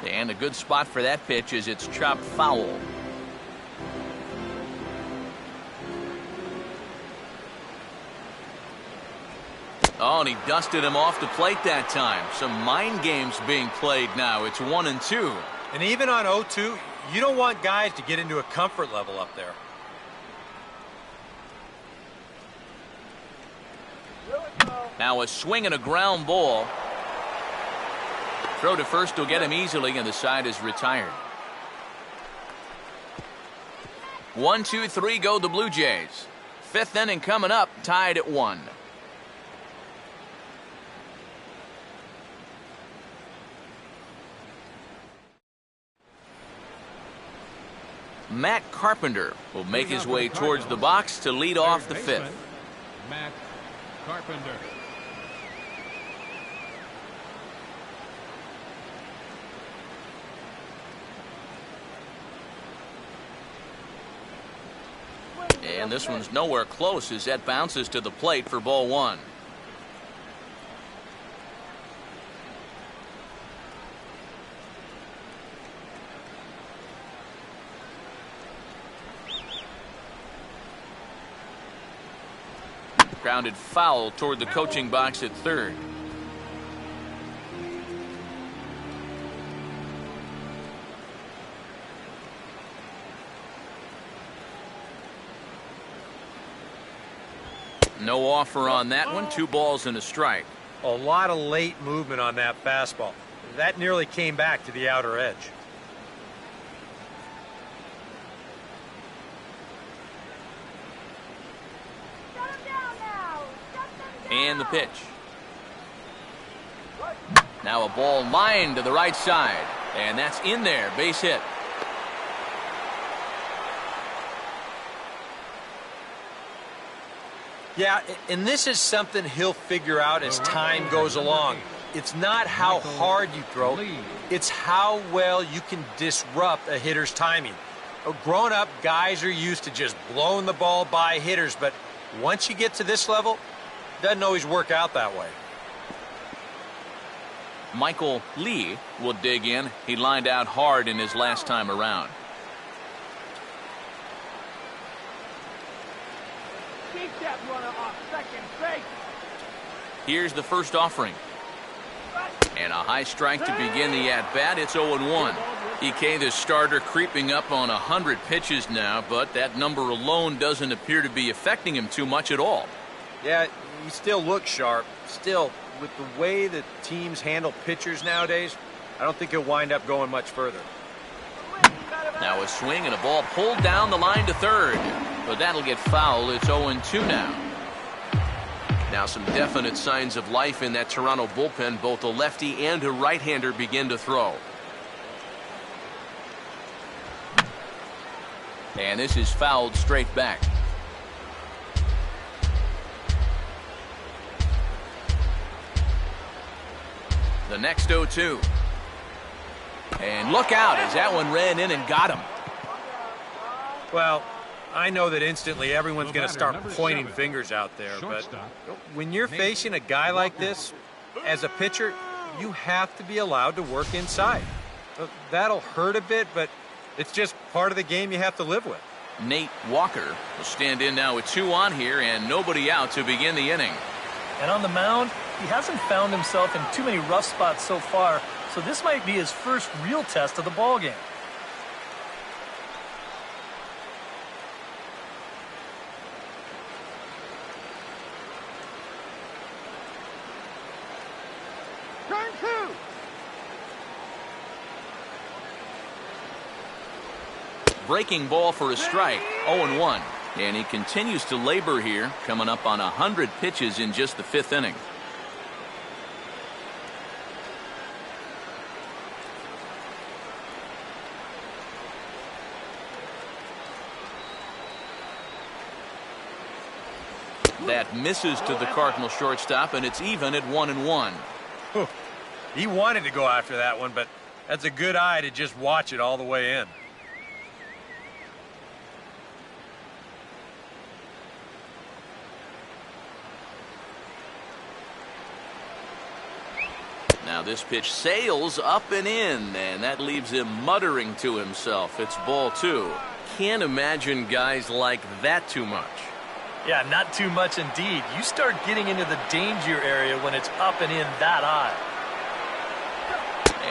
And a good spot for that pitch is it's chopped foul. Oh, and he dusted him off the plate that time. Some mind games being played now. It's 1-2. And even on 0-2, you don't want guys to get into a comfort level up there. Now a swing and a ground ball. Throw to first will get him easily, and the side is retired. 1, 2, 3 go the Blue Jays. 5th inning coming up, tied at 1. Matt Carpenter will make his way towards the box to lead off the 5th. Matt Carpenter. And this one's nowhere close as that bounces to the plate for ball one. Grounded foul toward the coaching box at third. No offer on that one. 2 balls and a strike. A lot of late movement on that fastball. That nearly came back to the outer edge. Shut him down now. Shut them down. And the pitch. Now a ball lined to the right side. And that's in there. Base hit. Yeah, and this is something he'll figure out as time goes along. It's not how hard you throw, it's how well you can disrupt a hitter's timing. Grown up, guys are used to just blowing the ball by hitters, but once you get to this level, it doesn't always work out that way. Michael Lee will dig in. He lined out hard in his last time around. Keep that runner off second base. Here's the first offering. And a high strike to begin the at-bat. It's 0-1. EK, the starter, creeping up on 100 pitches now, but that number alone doesn't appear to be affecting him too much at all. Yeah, he still looks sharp. Still, with the way that teams handle pitchers nowadays, I don't think he'll wind up going much further. Now a swing and a ball pulled down the line to third. But that'll get foul. It's 0-2 now. Now some definite signs of life in that Toronto bullpen. Both a lefty and a right-hander begin to throw. And this is fouled straight back. The next 0-2. And look out as that one ran in and got him. Well, I know that instantly everyone's going to start pointing fingers out there, but when you're facing a guy like this, as a pitcher, you have to be allowed to work inside. That'll hurt a bit, but it's just part of the game you have to live with. Nate Walker will stand in now with 2 on here and nobody out to begin the inning. And on the mound, he hasn't found himself in too many rough spots so far, so this might be his first real test of the ballgame. Turn 2. Breaking ball for a strike. 0-1. And he continues to labor here, coming up on 100 pitches in just the 5th inning. That misses to the Cardinal shortstop, and it's even at 1-1. He wanted to go after that one, but that's a good eye to just watch it all the way in. Now this pitch sails up and in, and that leaves him muttering to himself. It's ball 2. Can't imagine guys like that too much. Yeah, not too much indeed. You start getting into the danger area when it's up and in that high.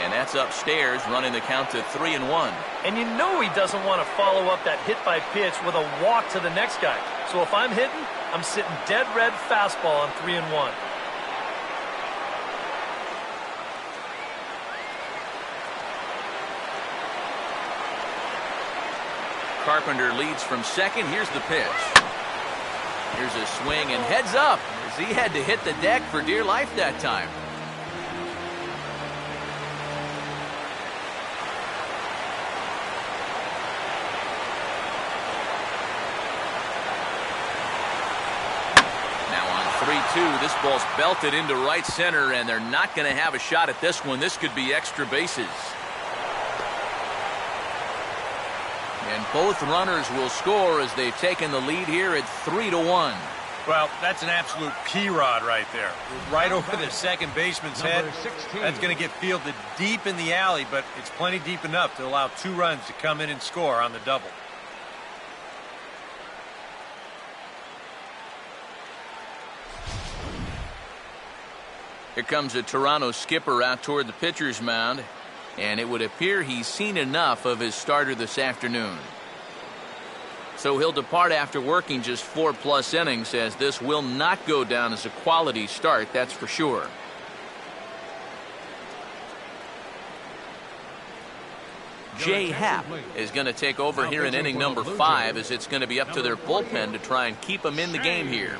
And that's upstairs, running the count to 3-1. And you know he doesn't want to follow up that hit by pitch with a walk to the next guy. So if I'm hitting, I'm sitting dead red fastball on 3-1. Carpenter leads from second. Here's the pitch. Here's a swing and heads up as he had to hit the deck for dear life that time. Now on 2. This ball's belted into right center, and they're not going to have a shot at this one. This could be extra bases. And both runners will score as they've taken the lead here at 3-1. Well, that's an absolute P-Rod right there. Right over the second baseman's head. That's going to get fielded deep in the alley, but it's plenty deep enough to allow 2 runs to come in and score on the double. Here comes a Toronto skipper out toward the pitcher's mound, and it would appear he's seen enough of his starter this afternoon. So he'll depart after working just 4+ innings, as this will not go down as a quality start, that's for sure. Jay Happ is going to take over here in inning number 5, as it's going to be up to their bullpen to try and keep him in the game here.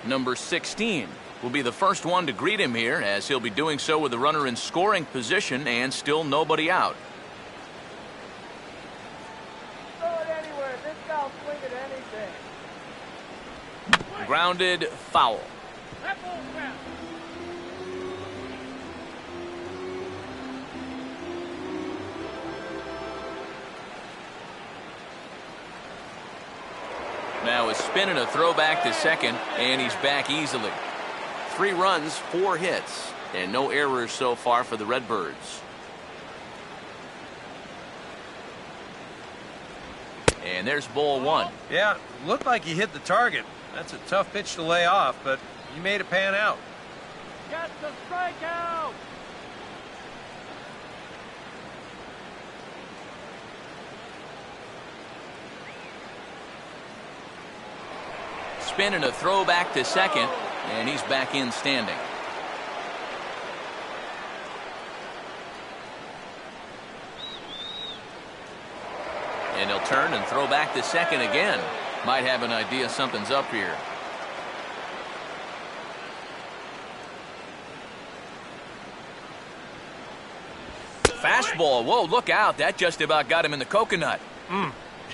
Number 16 will be the first one to greet him here, as he'll be doing so with the runner in scoring position and still nobody out. Throw it anywhere. This guy'll swing at anything. Grounded foul. That ball's foul. Now a spin and a throwback to second, and he's back easily. 3 runs, 4 hits, and no errors so far for the Redbirds. And there's ball 1. Yeah, looked like he hit the target. That's a tough pitch to lay off, but he made it pan out. Get the strikeout. Spin and a throwback to second, and he's back in standing. And he'll turn and throw back to second again. Might have an idea something's up here. Fastball. Whoa, look out. That just about got him in the coconut.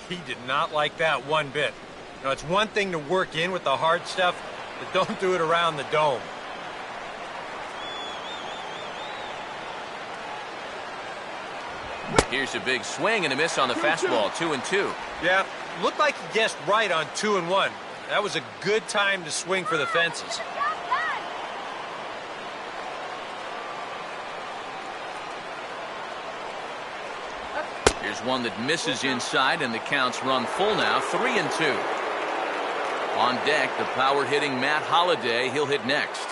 He did not like that one bit. Now, it's one thing to work in with the hard stuff, but don't do it around the dome. Here's a big swing and a miss on the fastball. 2-2. Yeah, looked like he guessed right on 2-1. That was a good time to swing for the fences. Here's one that misses inside, and the count's run full now. 3-2. On deck, the power-hitting Matt Holliday. He'll hit next.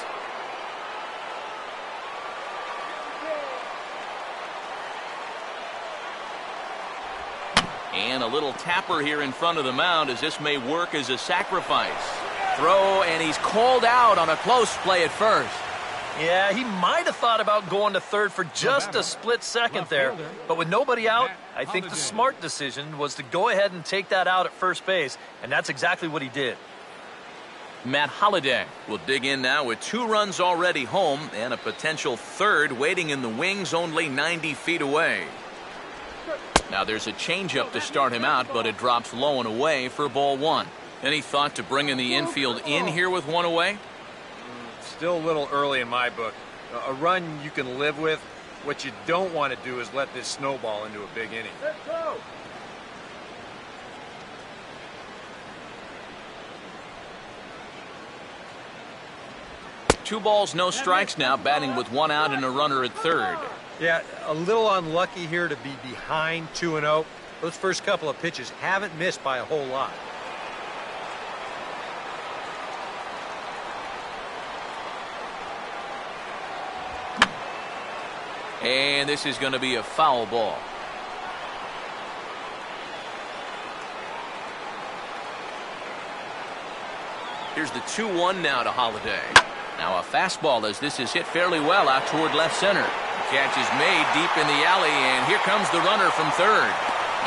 And a little tapper here in front of the mound, as this may work as a sacrifice. Throw, and he's called out on a close play at first. Yeah, he might have thought about going to third for just a split second there. But with nobody out, I think the smart decision was to go ahead and take that out at first base, and that's exactly what he did. Matt Holliday will dig in now with 2 runs already home and a potential third waiting in the wings only 90 feet away. Now there's a changeup to start him out, but it drops low and away for ball 1. Any thought to bringing the infield in here with 1 away? Still a little early in my book. A run you can live with. What you don't want to do is let this snowball into a big inning. Let's go. 2 balls, no strikes now, batting with 1 out and a runner at third. Yeah, a little unlucky here to be behind 2-0. Those first couple of pitches haven't missed by a whole lot. And this is going to be a foul ball. Here's the 2-1 now to Holliday. Now a fastball, as this is hit fairly well out toward left center. The catch is made deep in the alley, and here comes the runner from third.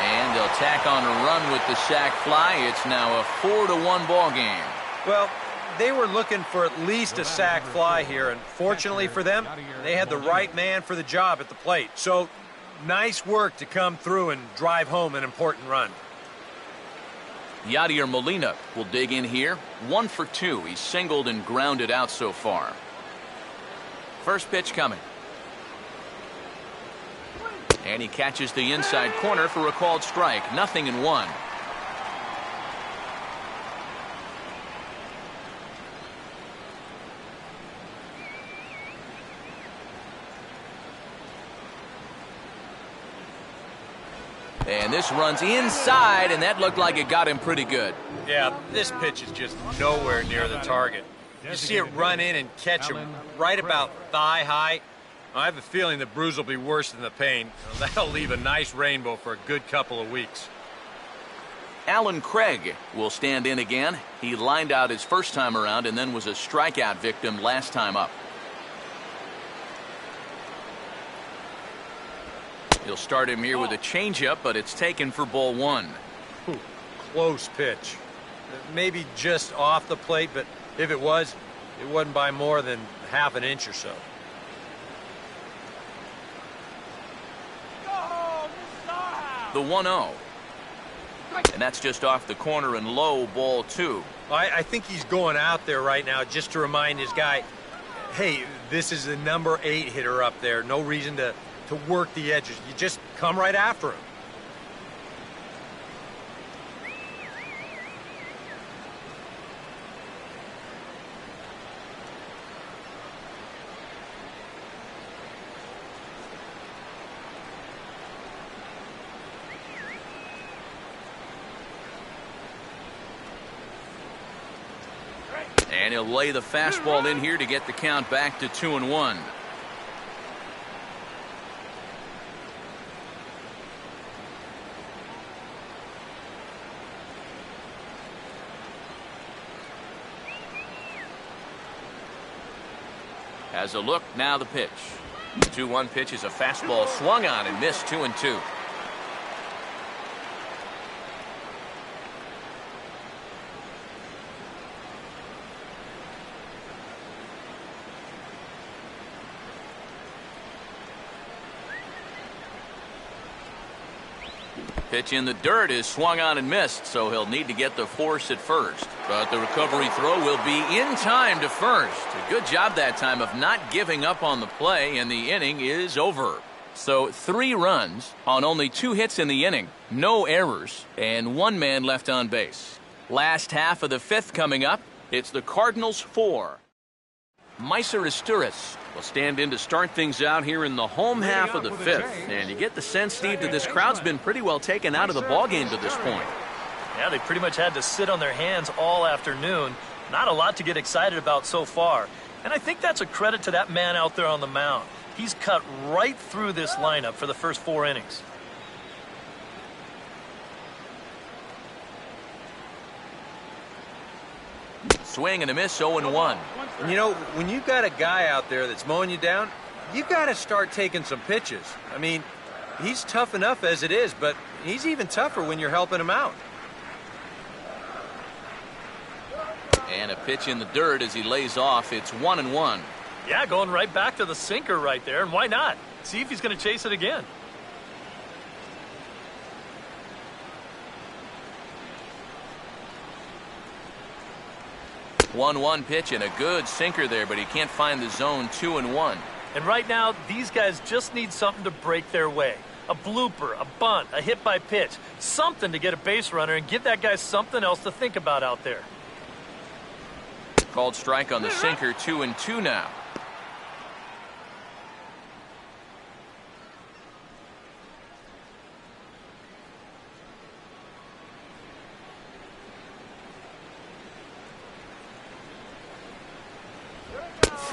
And they'll tack on a run with the sac fly. It's now a 4-1 ball game. Well, they were looking for at least a sac fly here, and fortunately for them, they had the right man for the job at the plate. So, nice work to come through and drive home an important run. Yadier Molina will dig in here. 1 for 2. He's singled and grounded out so far. First pitch coming. And he catches the inside corner for a called strike. 0-1. And this runs inside, and that looked like it got him pretty good. Yeah, this pitch is just nowhere near the target. You see it run in and catch him right about thigh high. I have a feeling the bruise will be worse than the pain. That'll leave a nice rainbow for a good couple of weeks. Alan Craig will stand in again. He lined out his first time around and then was a strikeout victim last time up. He'll start him here with a changeup, but it's taken for ball 1. Ooh, close pitch. Maybe just off the plate, but if it was, it wasn't by more than half an inch or so. The 1-0. And that's just off the corner and low, ball 2. I think he's going out there right now just to remind his guy, hey, this is the number 8 hitter up there. No reason to work the edges. You just come right after him. And he'll lay the fastball in here to get the count back to 2-1. Has a look, now the pitch. 2-1 pitch is a fastball swung on and missed. 2-2. Pitch in the dirt is swung on and missed, so he'll need to get the force at first. But the recovery throw will be in time to first. A good job that time of not giving up on the play, and the inning is over. So 3 runs on only 2 hits in the inning, no errors, and 1 man left on base. Last half of the 5th coming up. It's the Cardinals 4. Meiser Isturis will stand in to start things out here in the home half of the 5th. And you get the sense, Steve, that this crowd's been pretty well taken out of the ballgame to this point. Yeah, they pretty much had to sit on their hands all afternoon. Not a lot to get excited about so far. And I think that's a credit to that man out there on the mound. He's cut right through this lineup for the first 4 innings. Swing and a miss, 0-1. And you know, when you've got a guy out there that's mowing you down, you've got to start taking some pitches. I mean, he's tough enough as it is, but he's even tougher when you're helping him out. And a pitch in the dirt as he lays off. It's 1-1. Yeah, going right back to the sinker right there, and why not? See if he's going to chase it again. One pitch and a good sinker there, but he can't find the zone. 2-1. And right now, these guys just need something to break their way. A blooper, a bunt, a hit by pitch. Something to get a base runner and give that guy something else to think about out there. Called strike on the sinker. 2-2 now.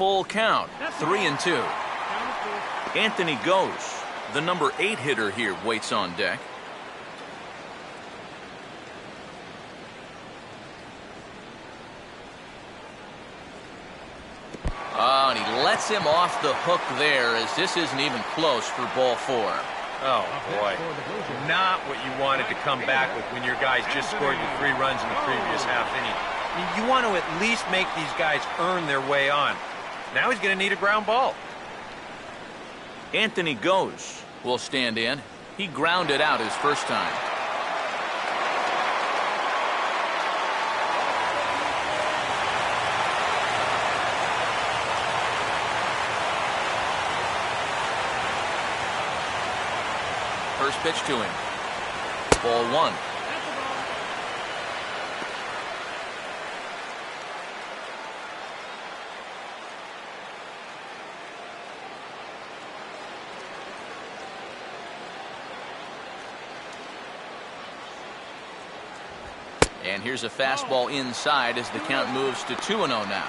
Full count, 3-2. Anthony goes. The number 8 hitter here waits on deck. Oh, and he lets him off the hook there, as this isn't even close for ball 4. Oh, boy. Not what you wanted to come back with when your guys just scored the 3 runs in the previous half inning. You want to at least make these guys earn their way on. Now he's going to need a ground ball. Anthony Goes will stand in. He grounded out his first time. First pitch to him. Ball one. And here's a fastball inside as the count moves to 2-0 now.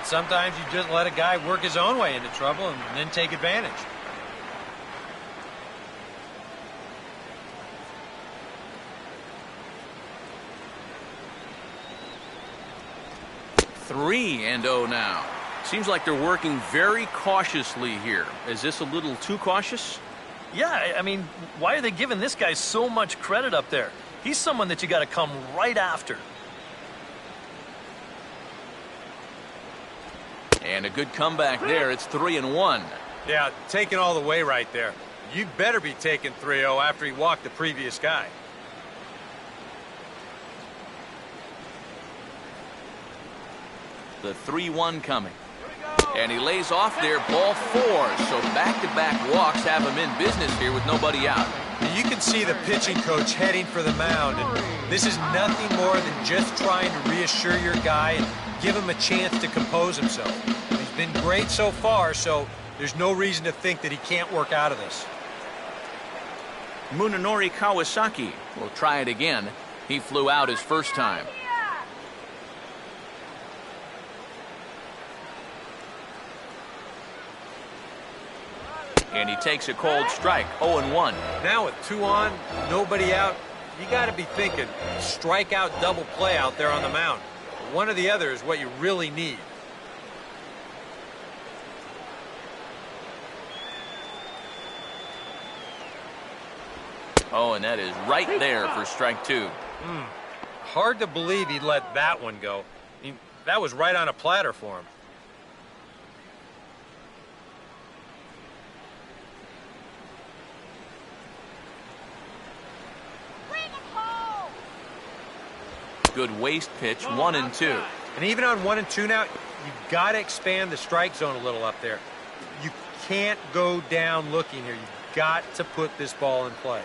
Sometimes you just let a guy work his own way into trouble and then take advantage. Three and 0 now. Seems like they're working very cautiously here. Is this a little too cautious? Yeah, I mean, why are they giving this guy so much credit up there? He's someone that you got to come right after. And a good comeback there. It's 3-1. Yeah, taking all the way right there. You better be taking 3-0 after he walked the previous guy. The 3-1 coming. And he lays off there, ball four. So back-to-back walks have him in business here with nobody out. You can see the pitching coach heading for the mound. And this is nothing more than just trying to reassure your guy and give him a chance to compose himself. He's been great so far, so there's no reason to think that he can't work out of this. Munenori Kawasaki will try it again. He flew out his first time. And he takes a cold strike, 0-1. Now with 2 on, nobody out, you got to be thinking strikeout double play out there on the mound. One or the other is what you really need. Oh, and that is right there for strike two. Hard to believe he let that one go. I mean, that was right on a platter for him. Good waist pitch, 1-2. And even on 1-2 now, you've got to expand the strike zone a little up there. You can't go down looking here. You've got to put this ball in play.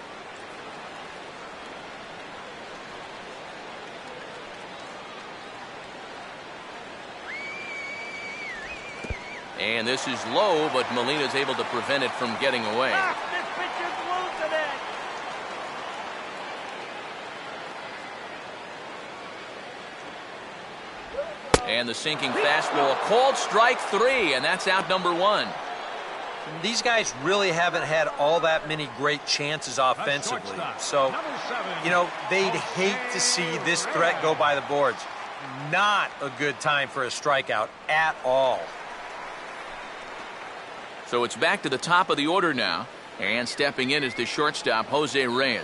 And this is low, but Molina's able to prevent it from getting away. This pitcher's losing it. And the sinking fastball, called strike three, and that's out number one. These guys really haven't had all that many great chances offensively. So, you know, they'd hate to see this threat go by the boards. Not a good time for a strikeout at all. So it's back to the top of the order now. And stepping in is the shortstop, Jose Reyes.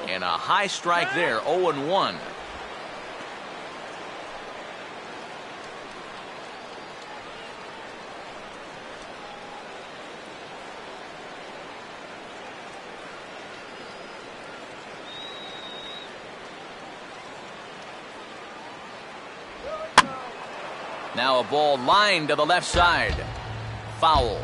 And a high strike there, 0-1. Now a ball lined to the left side. Foul.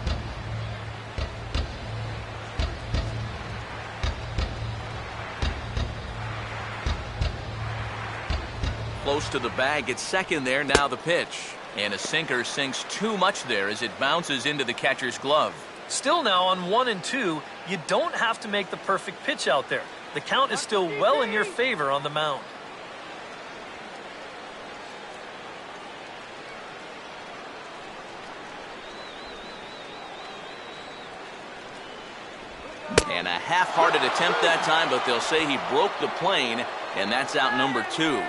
Close to the bag at second there. Now the pitch. And a sinker sinks too much there as it bounces into the catcher's glove. Still now on 1-2, you don't have to make the perfect pitch out there. The count is still well in your favor on the mound. And a half-hearted attempt that time, but they'll say he broke the plane, and that's out number two.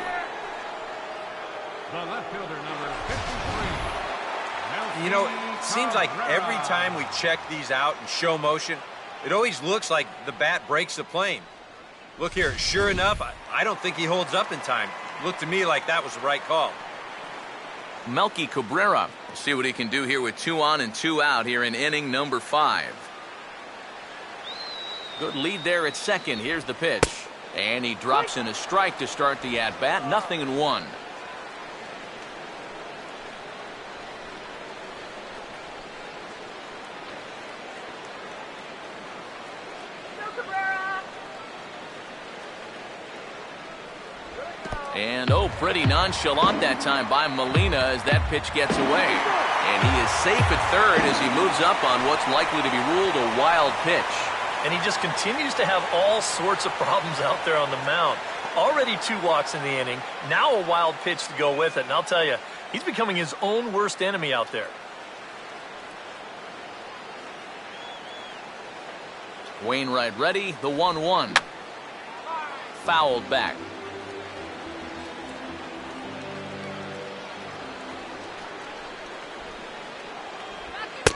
The left fielder, number 53. You know, it seems like every time we check these out and show motion, It always looks like the bat breaks the plane. Look here, sure enough, I don't think he holds up in time. Looked to me like that was the right call. Melky Cabrera. We'll see what he can do here with 2 on and 2 out here in inning number 5. Good lead there at second. Here's the pitch. And he drops in a strike to start the at-bat. 0-1. And pretty nonchalant that time by Molina as that pitch gets away. And he is safe at third as he moves up on what's likely to be ruled a wild pitch. And he just continues to have all sorts of problems out there on the mound. Already 2 walks in the inning, now a wild pitch to go with it. And I'll tell you, he's becoming his own worst enemy out there. Wainwright ready, the 1-1. Fouled back.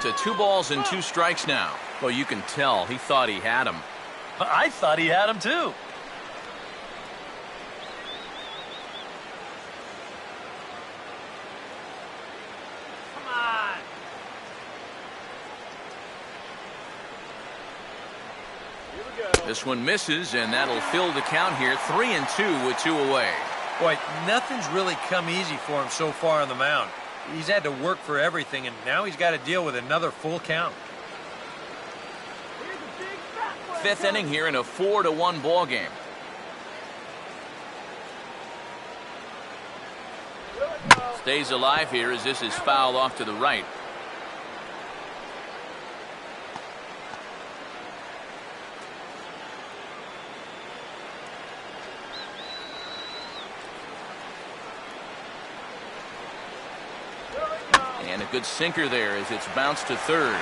To 2 balls and 2 strikes now. Well, you can tell he thought he had him. I thought he had him too. Come on. Here we go. This one misses, and that'll fill the count here. 3-2 with 2 away. Boy, nothing's really come easy for him so far on the mound. He's had to work for everything, and now he's got to deal with another full count. Here's a big fat one. 5th inning here in a 4-1 ball game. Stays alive here as this is fouled off to the right. And a good sinker there as it's bounced to third.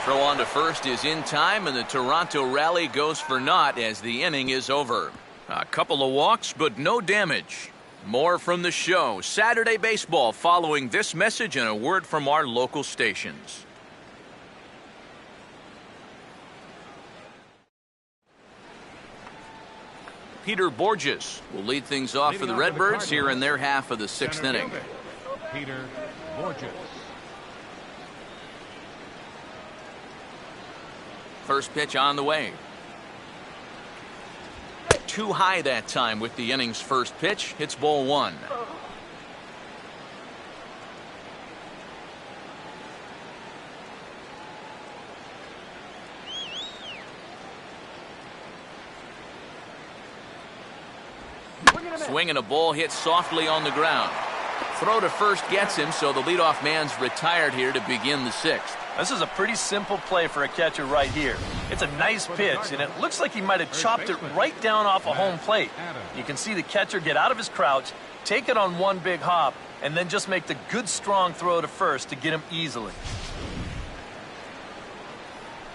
Throw on to first is in time, and the Toronto rally goes for naught as the inning is over. A couple of walks, but no damage. More from the show. Saturday Baseball following this message and a word from our local stations. Peter Borges will lead things off for the Redbirds here in their half of the 6th inning. Peter Borges. First pitch on the way. Too high that time with the inning's first pitch. Hits ball 1. Swinging a ball hit softly on the ground. Throw to first gets him, so the leadoff man's retired here to begin the 6th. This is a pretty simple play for a catcher right here. It's a nice pitch, and it looks like he might have chopped it right down off a home plate. You can see the catcher get out of his crouch, take it on one big hop, and then just make the good, strong throw to first to get him easily.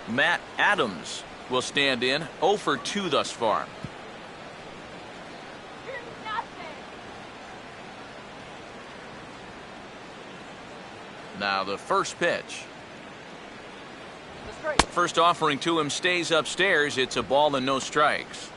Matt Adams will stand in, 0 for 2 thus far. You're nothing. Now the first pitch. First offering to him stays upstairs. It's a ball and no strikes.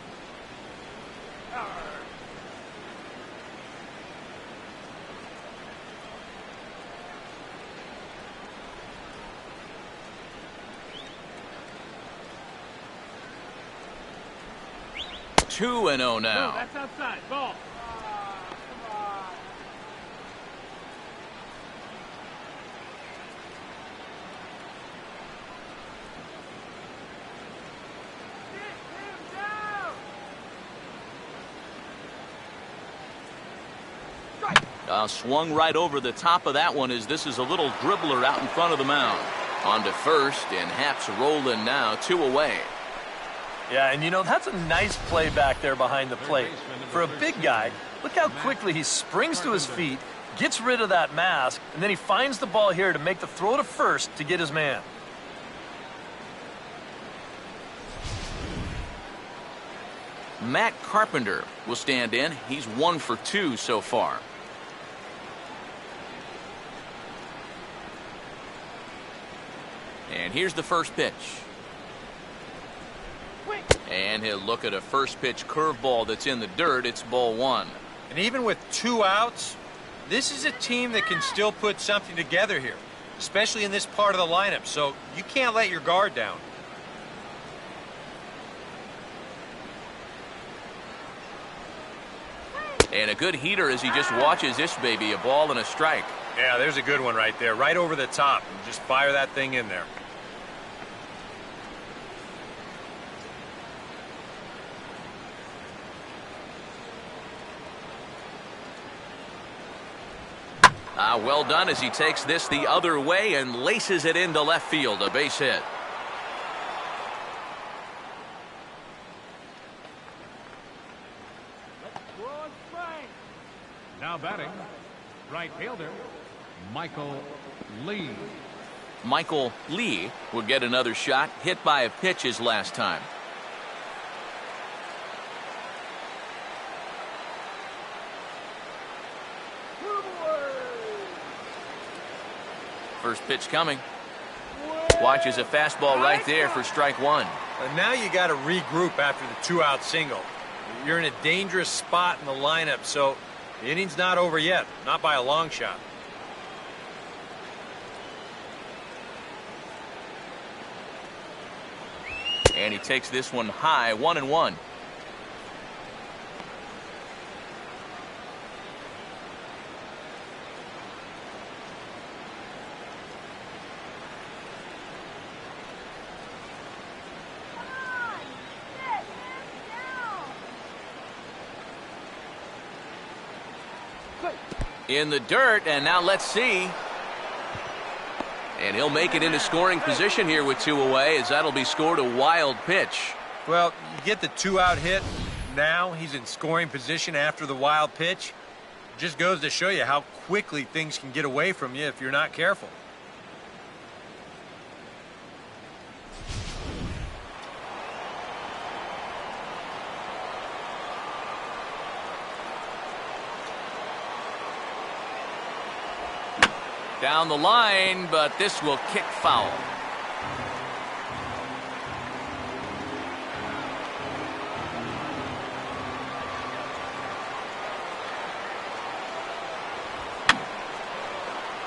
Two and 0 now. That's outside. Ball. Swung right over the top of that one as this is a little dribbler out in front of the mound. On to first, and Happ's rolling now, 2 away. Yeah, and you know, that's a nice play back there behind the plate. For a big guy, look how quickly he springs to his feet, gets rid of that mask, and then he finds the ball here to make the throw to first to get his man. Matt Carpenter will stand in. He's 1 for 2 so far. And here's the first pitch. And he'll look at a first pitch curveball that's in the dirt. It's ball one. And even with 2 outs, this is a team that can still put something together here, especially in this part of the lineup. So you can't let your guard down. And a good heater as he just watches this baby. A ball and a strike. Yeah, there's a good one right there, right over the top. Just fire that thing in there. Well done as he takes this the other way and laces it into left field. A base hit. Now batting, right fielder, Michael Lee. Michael Lee will get another shot. Hit by a pitch his last time. First pitch coming. Watches a fastball right there for strike one. And now you got to regroup after the 2-out single. You're in a dangerous spot in the lineup, so the inning's not over yet, not by a long shot. And he takes this one high, 1-1. In the dirt, and now let's see. And he'll make it into scoring position here with 2 away, as that'll be scored a wild pitch. Well, you get the 2-out hit. Now he's in scoring position after the wild pitch. It just goes to show you how quickly things can get away from you if you're not careful. Down the line, but this will kick foul.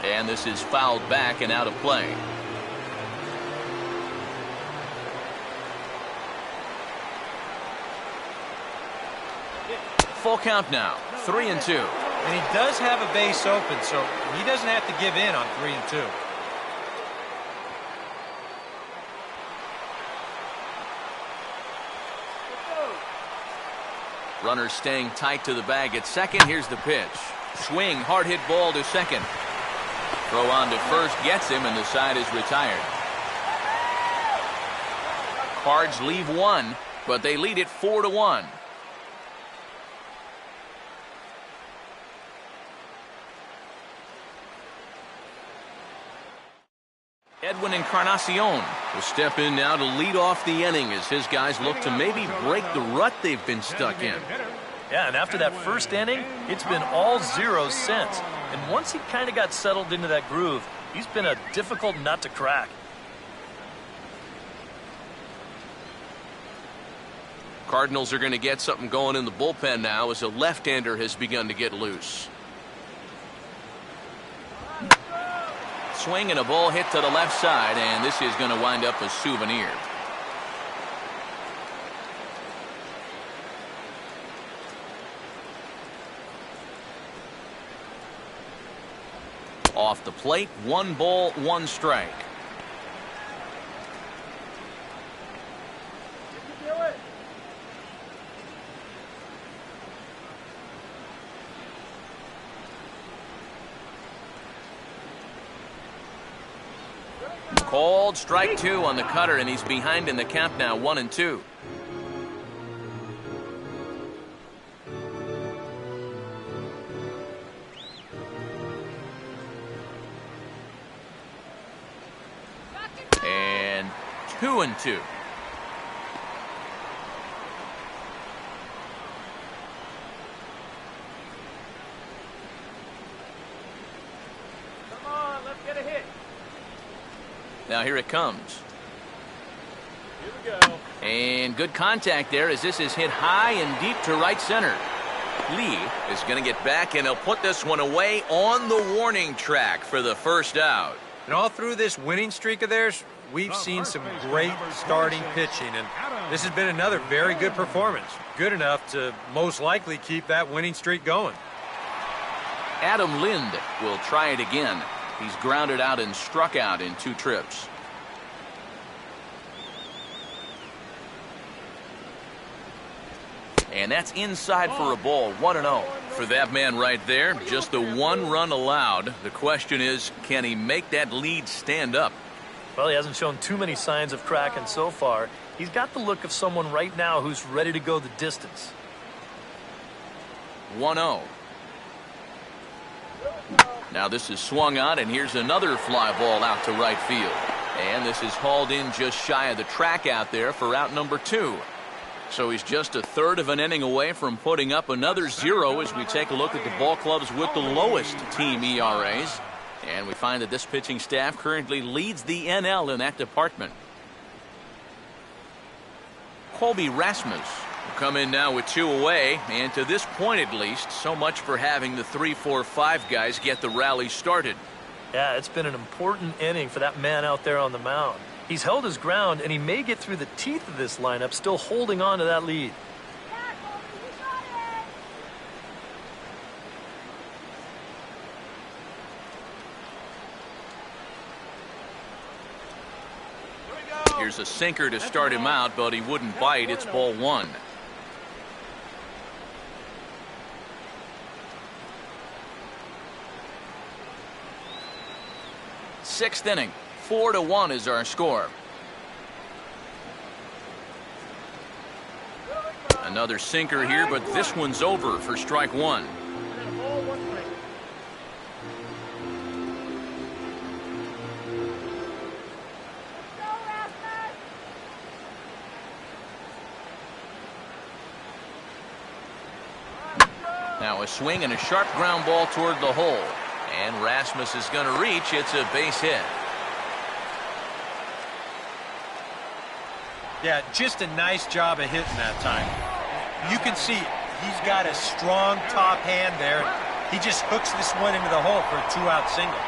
And this is fouled back and out of play. Full count now, 3-2. And he does have a base open, so he doesn't have to give in on 3-2. Runner staying tight to the bag at second. Here's the pitch. Swing, hard hit ball to second. Throw on to first, gets him, and the side is retired. Cards leave one, but they lead it 4-1. Edwin Encarnacion will step in now to lead off the inning as his guys look to maybe break the rut they've been stuck in. Yeah, and after that first inning, it's been all zeros since. And once he kind of got settled into that groove, he's been a difficult nut to crack. Cardinals are going to get something going in the bullpen now as a left-hander has begun to get loose. Swing and a ball hit to the left side, and this is going to wind up a souvenir. Off the plate, 1 ball, 1 strike. Called strike 2 on the cutter, and he's behind in the count now, 1-2. And 2-2. Come on, let's get a hit. Now here it comes. And good contact there as this is hit high and deep to right center. Lee is going to get back, and he'll put this one away on the warning track for the first out. And all through this winning streak of theirs, we've seen some great starting pitching, and this has been another very good performance. Good enough to most likely keep that winning streak going. Adam Lind will try it again. He's grounded out and struck out in 2 trips. And that's inside for a ball, 1-0. For that man right there, just the 1 run allowed. The question is, can he make that lead stand up? Well, he hasn't shown too many signs of cracking so far. He's got the look of someone right now who's ready to go the distance. 1-0. Now this is swung on, and here's another fly ball out to right field. And this is hauled in just shy of the track out there for out number 2. So he's just a third of an inning away from putting up another 0 as we take a look at the ball clubs with the lowest team ERAs. And we find that this pitching staff currently leads the NL in that department. Colby Rasmus will come in now with 2 away, and to this point at least, so much for having the 3, 4, 5 guys get the rally started. Yeah, it's been an important inning for that man out there on the mound. He's held his ground, and he may get through the teeth of this lineup, still holding on to that lead. Here's a sinker to start him out, but he wouldn't bite. It's ball 1. Sixth inning. 4-1 is our score. Another sinker here, but this one's over for strike 1. Now a swing and a sharp ground ball toward the hole. And Rasmus is going to reach. It's a base hit. Yeah, just a nice job of hitting that time. You can see he's got a strong top hand there. He just hooks this one into the hole for a 2-out single.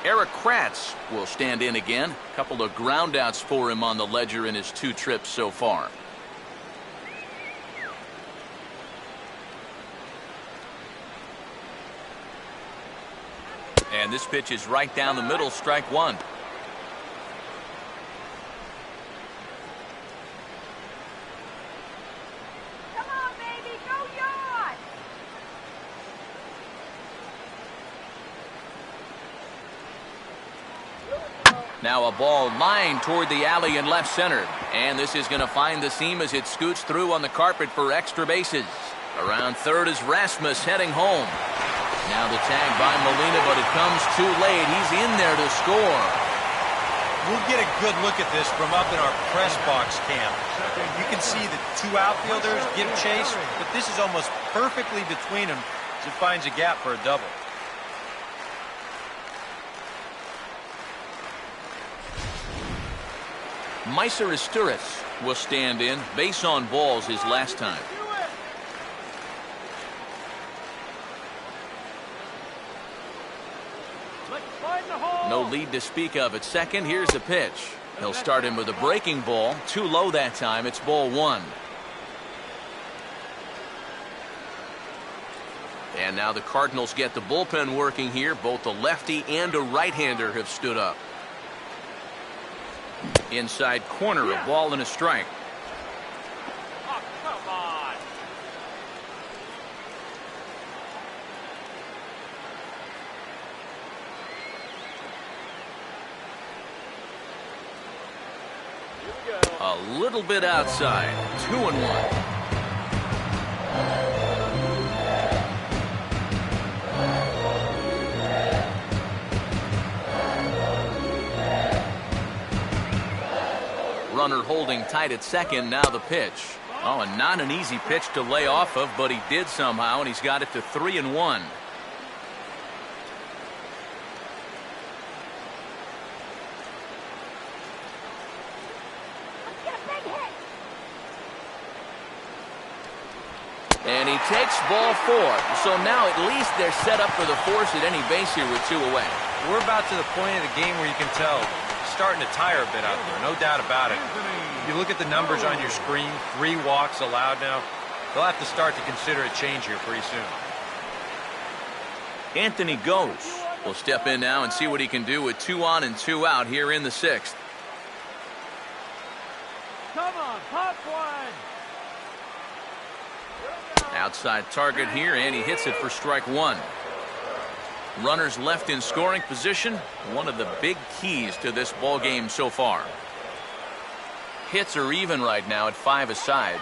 Eric Kratz will stand in again. A couple of ground outs for him on the ledger in his 2 trips so far. And this pitch is right down the middle, strike 1. Come on, baby, go yawn! Now a ball lined toward the alley in left center. And this is going to find the seam as it scoots through on the carpet for extra bases. Around third is Rasmus heading home. Now the tag by Molina, but it comes too late. He's in there to score. We'll get a good look at this from up in our press box cam. You can see the 2 outfielders give chase, but this is almost perfectly between them as it finds a gap for a double. Meiser Isturis will stand in. Base on balls his last time. No lead to speak of at second. Here's the pitch. He'll start him with a breaking ball. Too low that time. It's ball 1. And now the Cardinals get the bullpen working here. Both a lefty and a right-hander have stood up. Inside corner, a ball and a strike. Oh, come on. A little bit outside. 2-1. Runner holding tight at second. Now the pitch. Oh, and not an easy pitch to lay off of, but he did somehow, and he's got it to 3-1. takes ball 4. So now at least they're set up for the force at any base here with 2 away. We're about to the point of the game where you can tell it's starting to tire a bit out there, no doubt about it. If you look at the numbers on your screen, 3 walks allowed now. They'll have to start to consider a change here pretty soon. Anthony goes. We'll step in now and see what he can do with 2 on and 2 out here in the 6th. Come on, pop one. Outside target here, and he hits it for strike 1. Runners left in scoring position, one of the big keys to this ball game so far. Hits are even right now at 5 aside.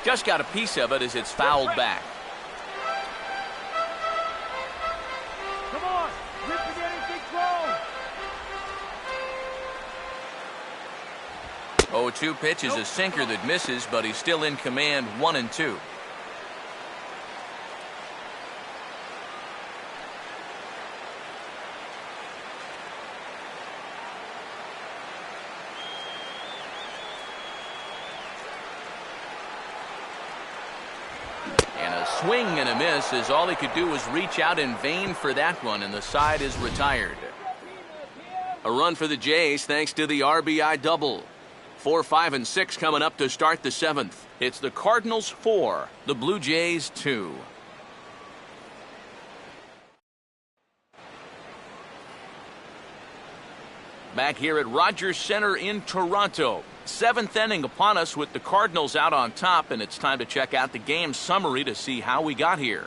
Just got a piece of it as it's fouled back. Come on, rip to get anything thrown. 0-2 pitch is a sinker that misses, but he's still in command, 1-2. And a swing and a miss, as all he could do was reach out in vain for that one, and the side is retired. A run for the Jays thanks to the RBI double. 4, 5, and 6 coming up to start the 7th. It's the Cardinals 4, the Blue Jays 2. Back here at Rogers Center in Toronto. 7th inning upon us with the Cardinals out on top, and it's time to check out the game summary to see how we got here.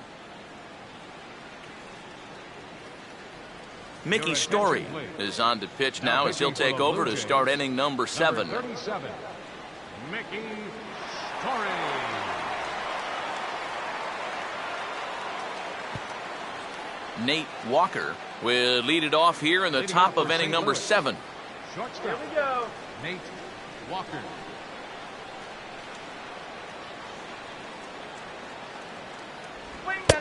Mickey Story is on to pitch now as he'll take over to start inning number 7. Number 37, Mickey Story. Nate Walker will lead it off here in the top of inning number 7. Shortstop. Here we go. Nate Walker.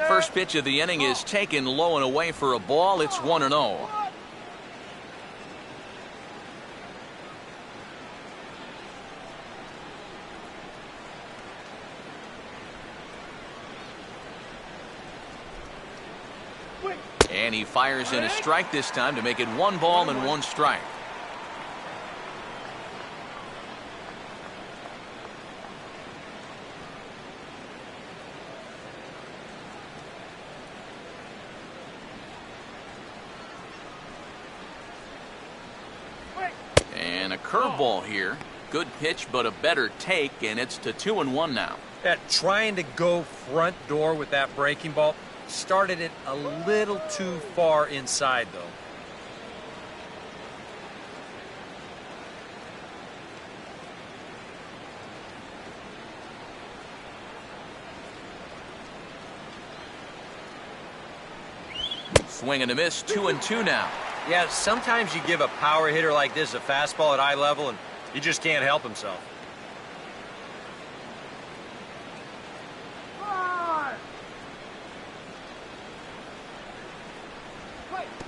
First pitch of the inning is taken low and away for a ball. It's 1-0. And he fires in a strike this time to make it 1 ball and 1 strike. And a curveball here. Good pitch, but a better take, and it's to 2-1 now. Trying to go front door with that breaking ball. Started it a little too far inside, though. Swing and a miss, 2-2 now. Yeah, sometimes you give a power hitter like this a fastball at eye level, and he just can't help himself.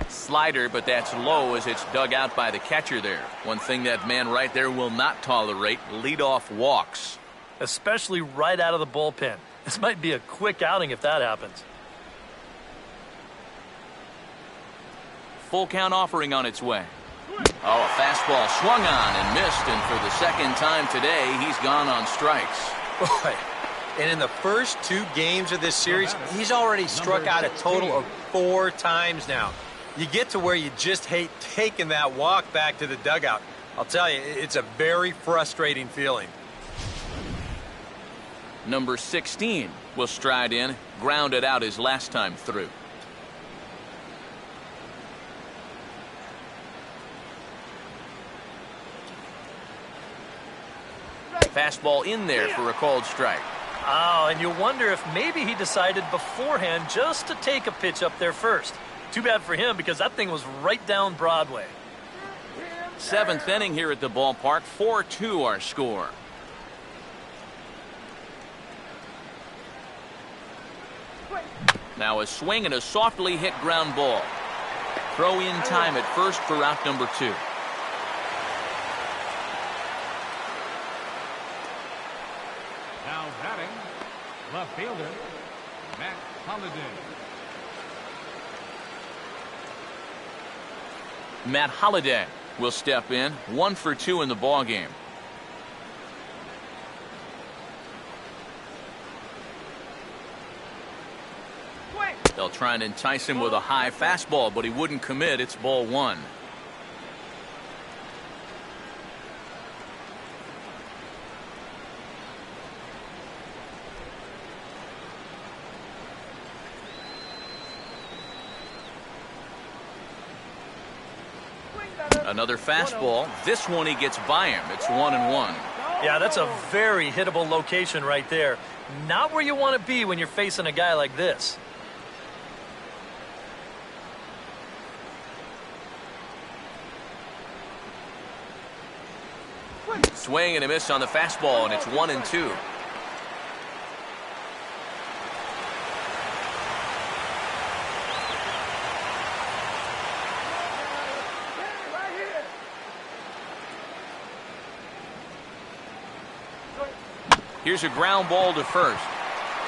Slider, but that's low as it's dug out by the catcher there. One thing that man right there will not tolerate, leadoff walks. Especially right out of the bullpen. This might be a quick outing if that happens. Full count offering on its way. Oh, a fastball swung on and missed, and for the second time today, he's gone on strikes. Boy, and in the first 2 games of this series, he's already struck out a total of 4 times now. You get to where you just hate taking that walk back to the dugout. I'll tell you, it's a very frustrating feeling. Number 16 will stride in, grounded out his last time through. Fastball in there for a called strike. Oh, and you wonder if maybe he decided beforehand just to take a pitch up there first. Too bad for him because that thing was right down Broadway. 7th inning here at the ballpark, 4-2 our score. Now a swing and a softly hit ground ball. Throw in time at first for out number 2. Now batting, left fielder, Matt Holliday. Matt Holliday will step in, 1 for 2 in the ball game. They'll try and entice him with a high fastball, but he wouldn't commit. It's ball 1. Another fastball. This one he gets by him. It's 1-1. Yeah, that's a very hittable location right there. Not where you want to be when you're facing a guy like this. Swing and a miss on the fastball, and it's 1-2. Here's a ground ball to first.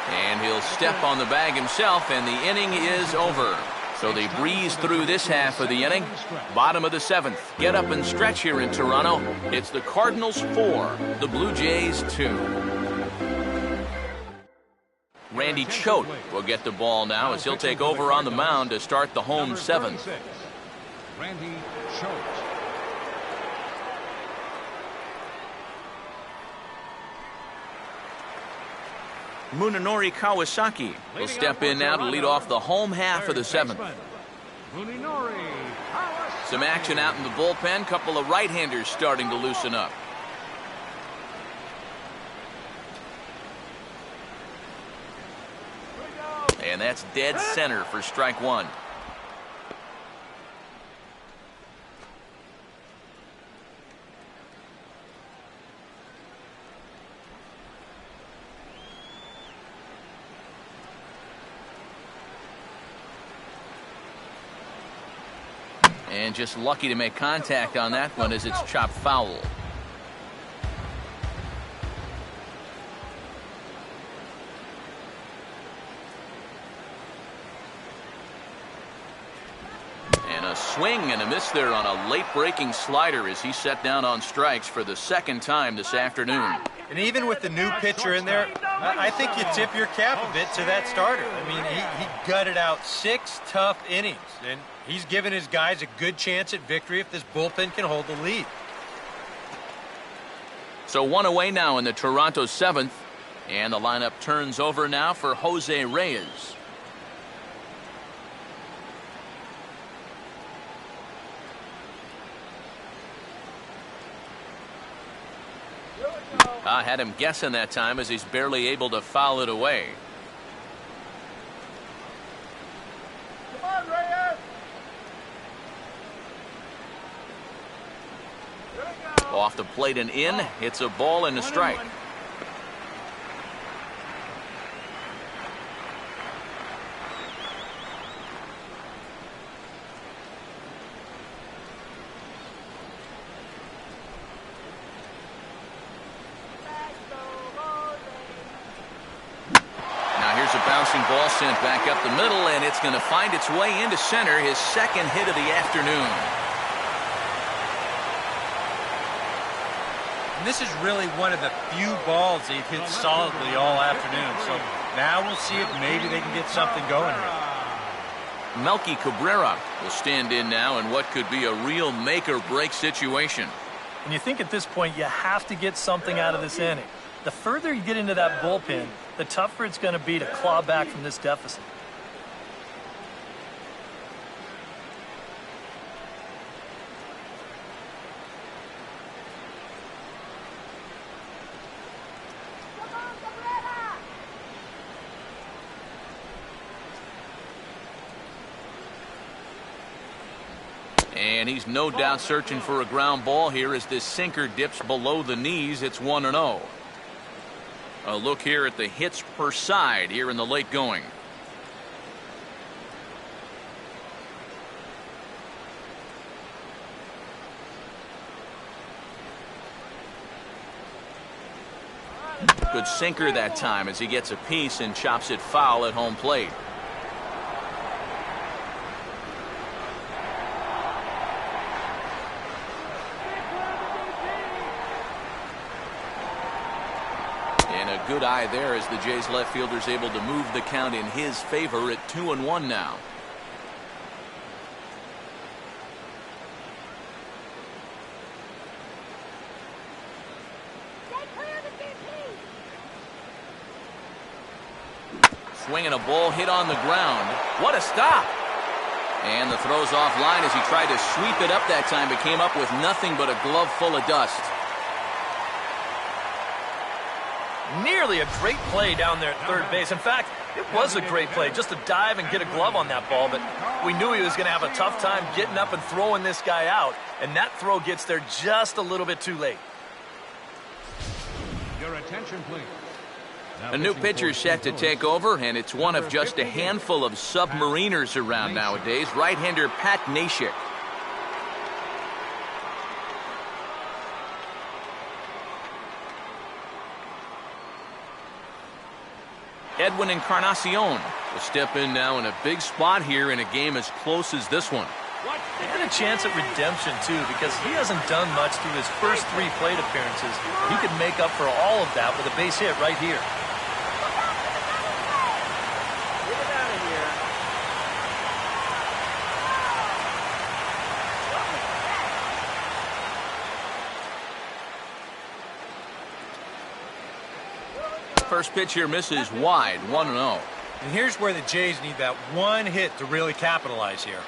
And he'll step on the bag himself, and the inning is over. So they breeze through this half of the inning. Bottom of the 7th. Get up and stretch here in Toronto. It's the Cardinals 4, the Blue Jays 2. Randy Choate will get the ball now as he'll take over on the mound to start the home 7th. Randy Choate. Munenori Kawasaki will step in now to lead off the home half of the 7th. Some action out in the bullpen. Couple of right-handers starting to loosen up. And that's dead center for strike 1. And just lucky to make contact on that one as it's chopped foul. And a swing and a miss there on a late breaking slider as he set down on strikes for the 2nd time this afternoon. And even with the new pitcher in there, I think you tip your cap a bit to that starter. I mean, he gutted out 6 tough innings, and he's given his guys a good chance at victory if this bullpen can hold the lead. So 1 away now in the Toronto 7th, and the lineup turns over now for Jose Reyes. I had him guessing that time as he's barely able to foul it away. Come on, Reyes. Here we go. Off the plate and in. It's a ball and a strike. Bouncing ball sent back up the middle, and it's going to find its way into center, his 2nd hit of the afternoon. And this is really one of the few balls they've hit solidly all afternoon. So now we'll see if maybe they can get something going here. Melky Cabrera will stand in now in what could be a real make-or-break situation. And you think at this point you have to get something out of this inning. The further you get into that bullpen, the tougher it's going to be to claw back from this deficit. Come on, Cabrera! And he's no doubt searching for a ground ball here as this sinker dips below the knees. It's 1-0. A look here at the hits per side here in the late going. All right, let's go. Good sinker that time as he gets a piece and chops it foul at home plate. And a good eye there as the Jays left fielder's able to move the count in his favor at 2-1 now. Swinging a ball hit on the ground. What a stop! And the throw's offline as he tried to sweep it up that time, but came up with nothing but a glove full of dust. Nearly a great play down there at third base. In fact, it was a great play just to dive and get a glove on that ball, but we knew he was going to have a tough time getting up and throwing this guy out, and that throw gets there just a little bit too late. Your attention, please. A new pitcher set to take over, and it's one of just a handful of submariners around nowadays. Right-hander Pat Neshek. Edwin Encarnacion will step in now in a big spot here in a game as close as this one. And a chance at redemption, too, because he hasn't done much through his first 3 plate appearances. He could make up for all of that with a base hit right here. Get it out of here. First pitch here misses wide, 1-0. And here's where the Jays need that one hit to really capitalize here.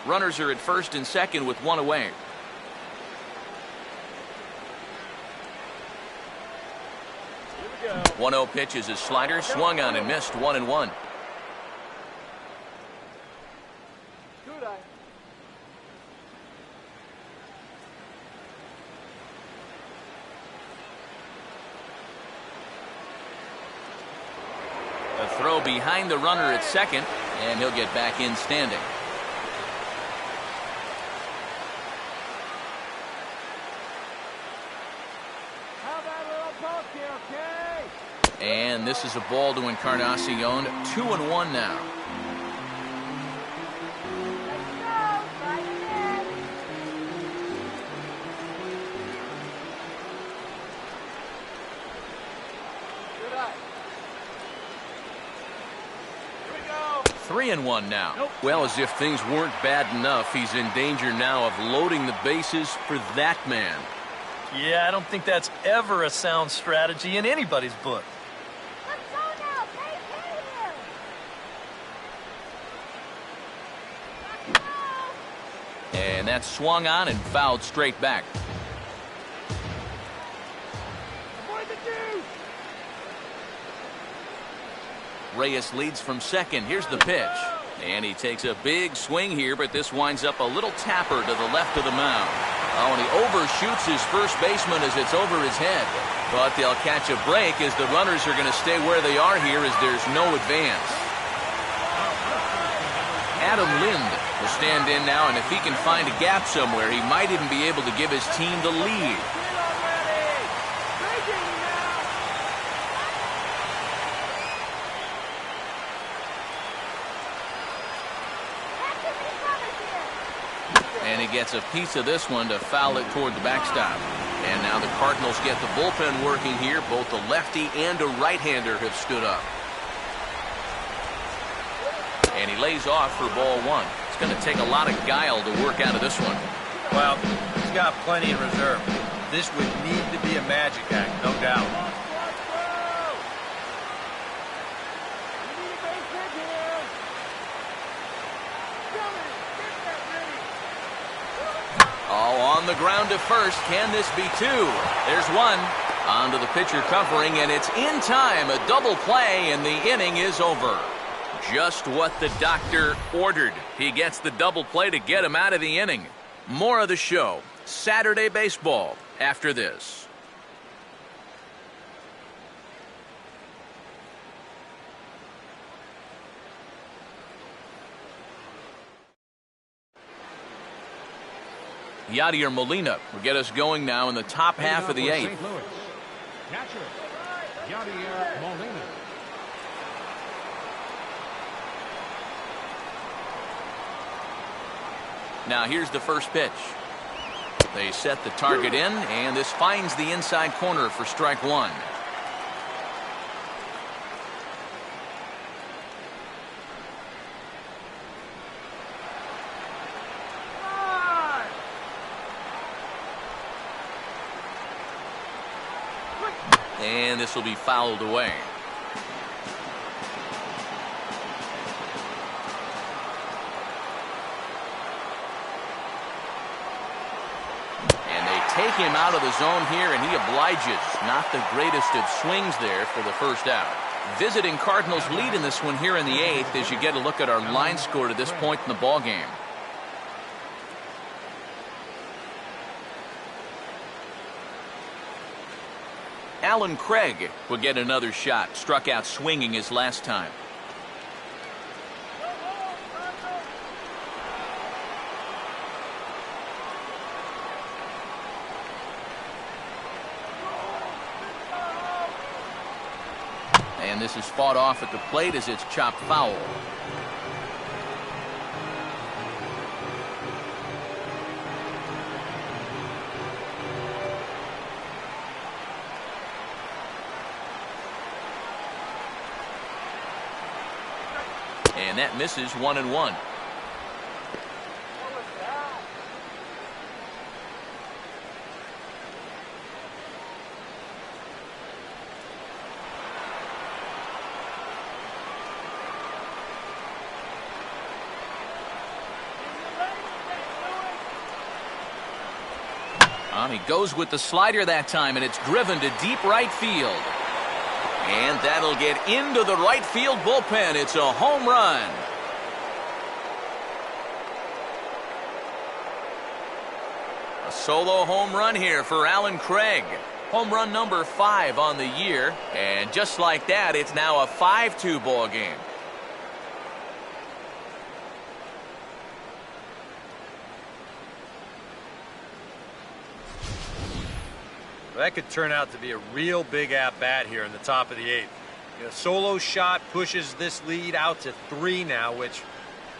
Runners are at first and second with 1 away. Here we go. 1-0 pitch is a slider, swung on and missed, 1-1. Good eye. A throw behind the runner at second, and he'll get back in standing. How about a little poke here, okay? And this is a ball to Encarnacion, 2-1 now. Let's go. Right in. Good eye. Here we go. 3-1 now. Well, as if things weren't bad enough, he's in danger now of loading the bases for that man. Yeah, I don't think that's ever a sound strategy in anybody's book. Let's go now. Base hit here. Let's go. And that's swung on and fouled straight back. Avoid the juice. Reyes leads from second. Here's the pitch. And he takes a big swing here, but this winds up a little tapper to the left of the mound. Oh, and he overshoots his first baseman as it's over his head. But they'll catch a break as the runners are going to stay where they are here as there's no advance. Adam Lind will stand in now, and if he can find a gap somewhere, he might even be able to give his team the lead. Get already. Breaking now. Catch these runners here. And he gets a piece of this one to foul it toward the backstop. And now the Cardinals get the bullpen working here. Both a lefty and a right-hander have stood up. And he lays off for ball 1. It's going to take a lot of guile to work out of this one. Well, he's got plenty in reserve. This would need to be a magic act, no doubt. Let's go. We need a base hit here. Coming. Get that ready. Oh, on the ground to first. Can this be 2? There's 1. Onto the pitcher covering, and it's in time. A double play, and the inning is over. Just what the doctor ordered. He gets the double play to get him out of the inning. More of the show. Saturday baseball after this. Yadier Molina will get us going now in the top half of the 8th. St. Louis. Catcher, Yadier Molina. Now here's the first pitch. They set the target in, and this finds the inside corner for strike 1. And this will be fouled away. And they take him out of the zone here, and he obliges. Not the greatest of swings there for the first out. Visiting Cardinals lead in this one here in the 8th as you get a look at our line score to this point in the ball game. Alan Craig will get another shot. Struck out swinging his last time. And this is fought off at the plate as it's chopped foul. And that misses 1-1. He goes with the slider that time, and it's driven to deep right field. And that'll get into the right field bullpen. It's a home run. A solo home run here for Alan Craig. Home run number 5 on the year. And just like that, it's now a 5-2 ball game. That could turn out to be a real big at-bat here in the top of the 8th. A solo shot pushes this lead out to 3 now, which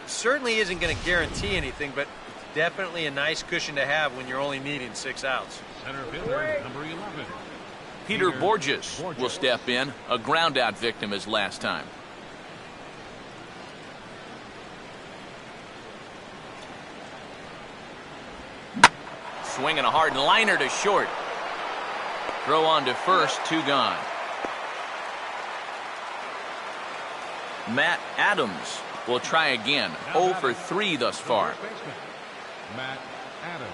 certainly isn't going to guarantee anything, but it's definitely a nice cushion to have when you're only needing 6 outs. Center fielder, number 11. Peter Borges will step in, a ground-out victim as last time. Swinging a hard liner to short. Throw on to first, 2 gone. Matt Adams will try again. 0 for 3 thus far. Matt Adams.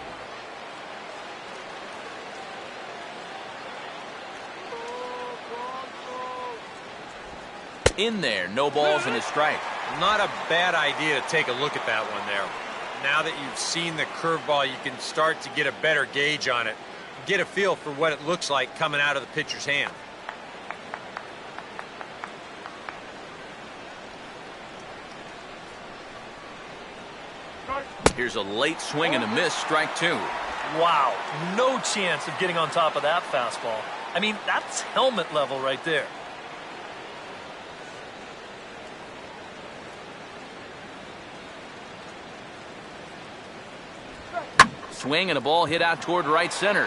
In there, no balls and a strike. Not a bad idea to take a look at that one there. Now that you've seen the curveball, you can start to get a better gauge on it. Get a feel for what it looks like coming out of the pitcher's hand. Here's a late swing and a miss, strike 2. Wow, no chance of getting on top of that fastball. I mean, that's helmet level right there. Swing and a ball hit out toward right center.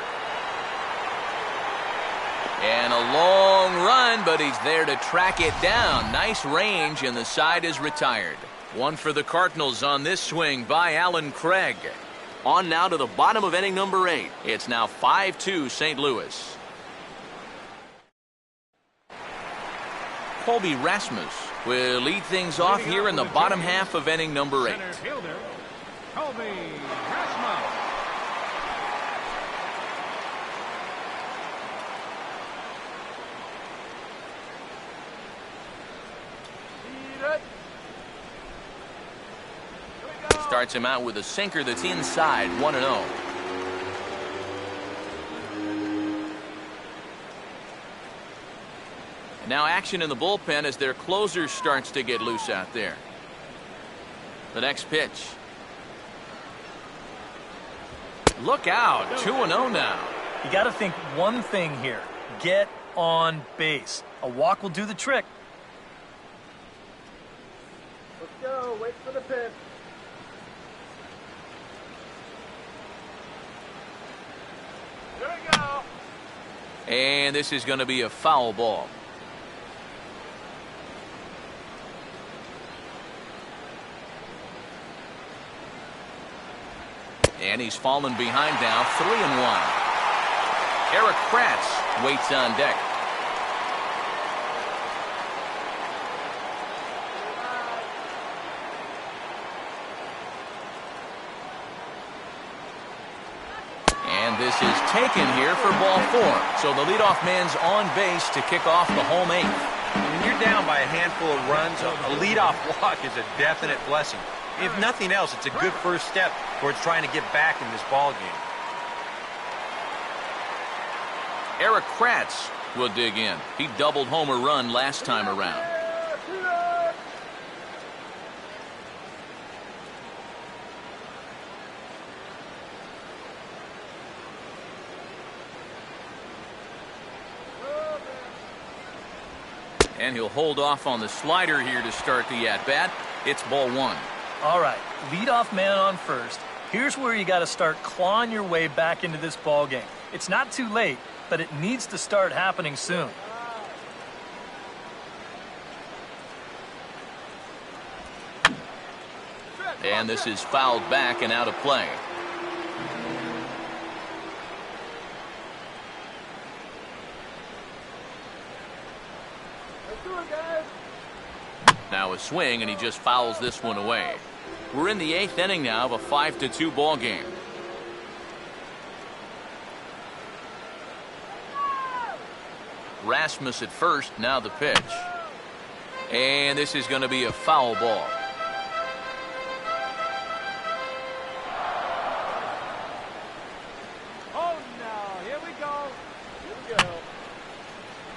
And a long run, but he's there to track it down. Nice range, and the side is retired. 1 for the Cardinals on this swing by Alan Craig. On now to the bottom of inning number 8. It's now 5-2 St. Louis. Colby Rasmus will lead things off here in the bottom half of inning number 8. Center fielder, Colby Rasmus. Starts him out with a sinker that's inside, 1-0. Now action in the bullpen as their closer starts to get loose out there. The next pitch. Look out, 2-0 now. You got to think one thing here. Get on base. A walk will do the trick. Let's go. Wait for the pitch. Here we go. And this is going to be a foul ball. And he's fallen behind now, 3-1. Eric Kratz waits on deck. And this is taken here for ball 4. So the leadoff man's on base to kick off the home 8th. When you're down by a handful of runs, a leadoff walk is a definite blessing. If nothing else, it's a good first step towards trying to get back in this ball game. Eric Kratz will dig in. He doubled home a run last time around. And he'll hold off on the slider here to start the at-bat. It's ball 1. All right, leadoff man on first. Here's where you got to start clawing your way back into this ball game. It's not too late, but it needs to start happening soon. And this is fouled back and out of play. Let's do it, guys. Now a swing, and he just fouls this one away. We're in the 8th inning now of a 5-2 ball game. Rasmus at first, now the pitch. And this is going to be a foul ball. Oh, no. Here we go. Here we go.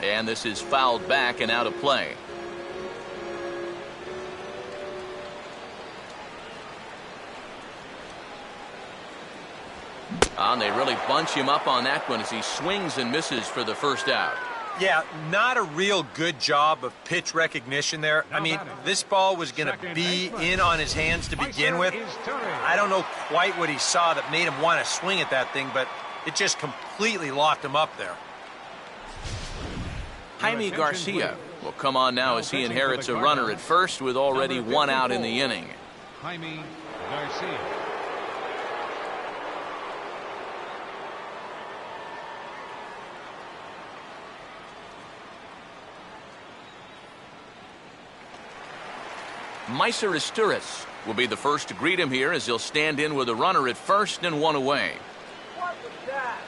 And this is fouled back and out of play. And they really bunch him up on that one as he swings and misses for the first out. Yeah, not a real good job of pitch recognition there. I mean, this ball was going to be in on his hands to begin with. I don't know quite what he saw that made him want to swing at that thing, but it just completely locked him up there. Jaime Garcia will come on now as he inherits a runner at first with already 1 out in the inning. Jaime Garcia. Meiser Asturias will be the first to greet him here as he'll stand in with a runner at first and 1 away. What was that?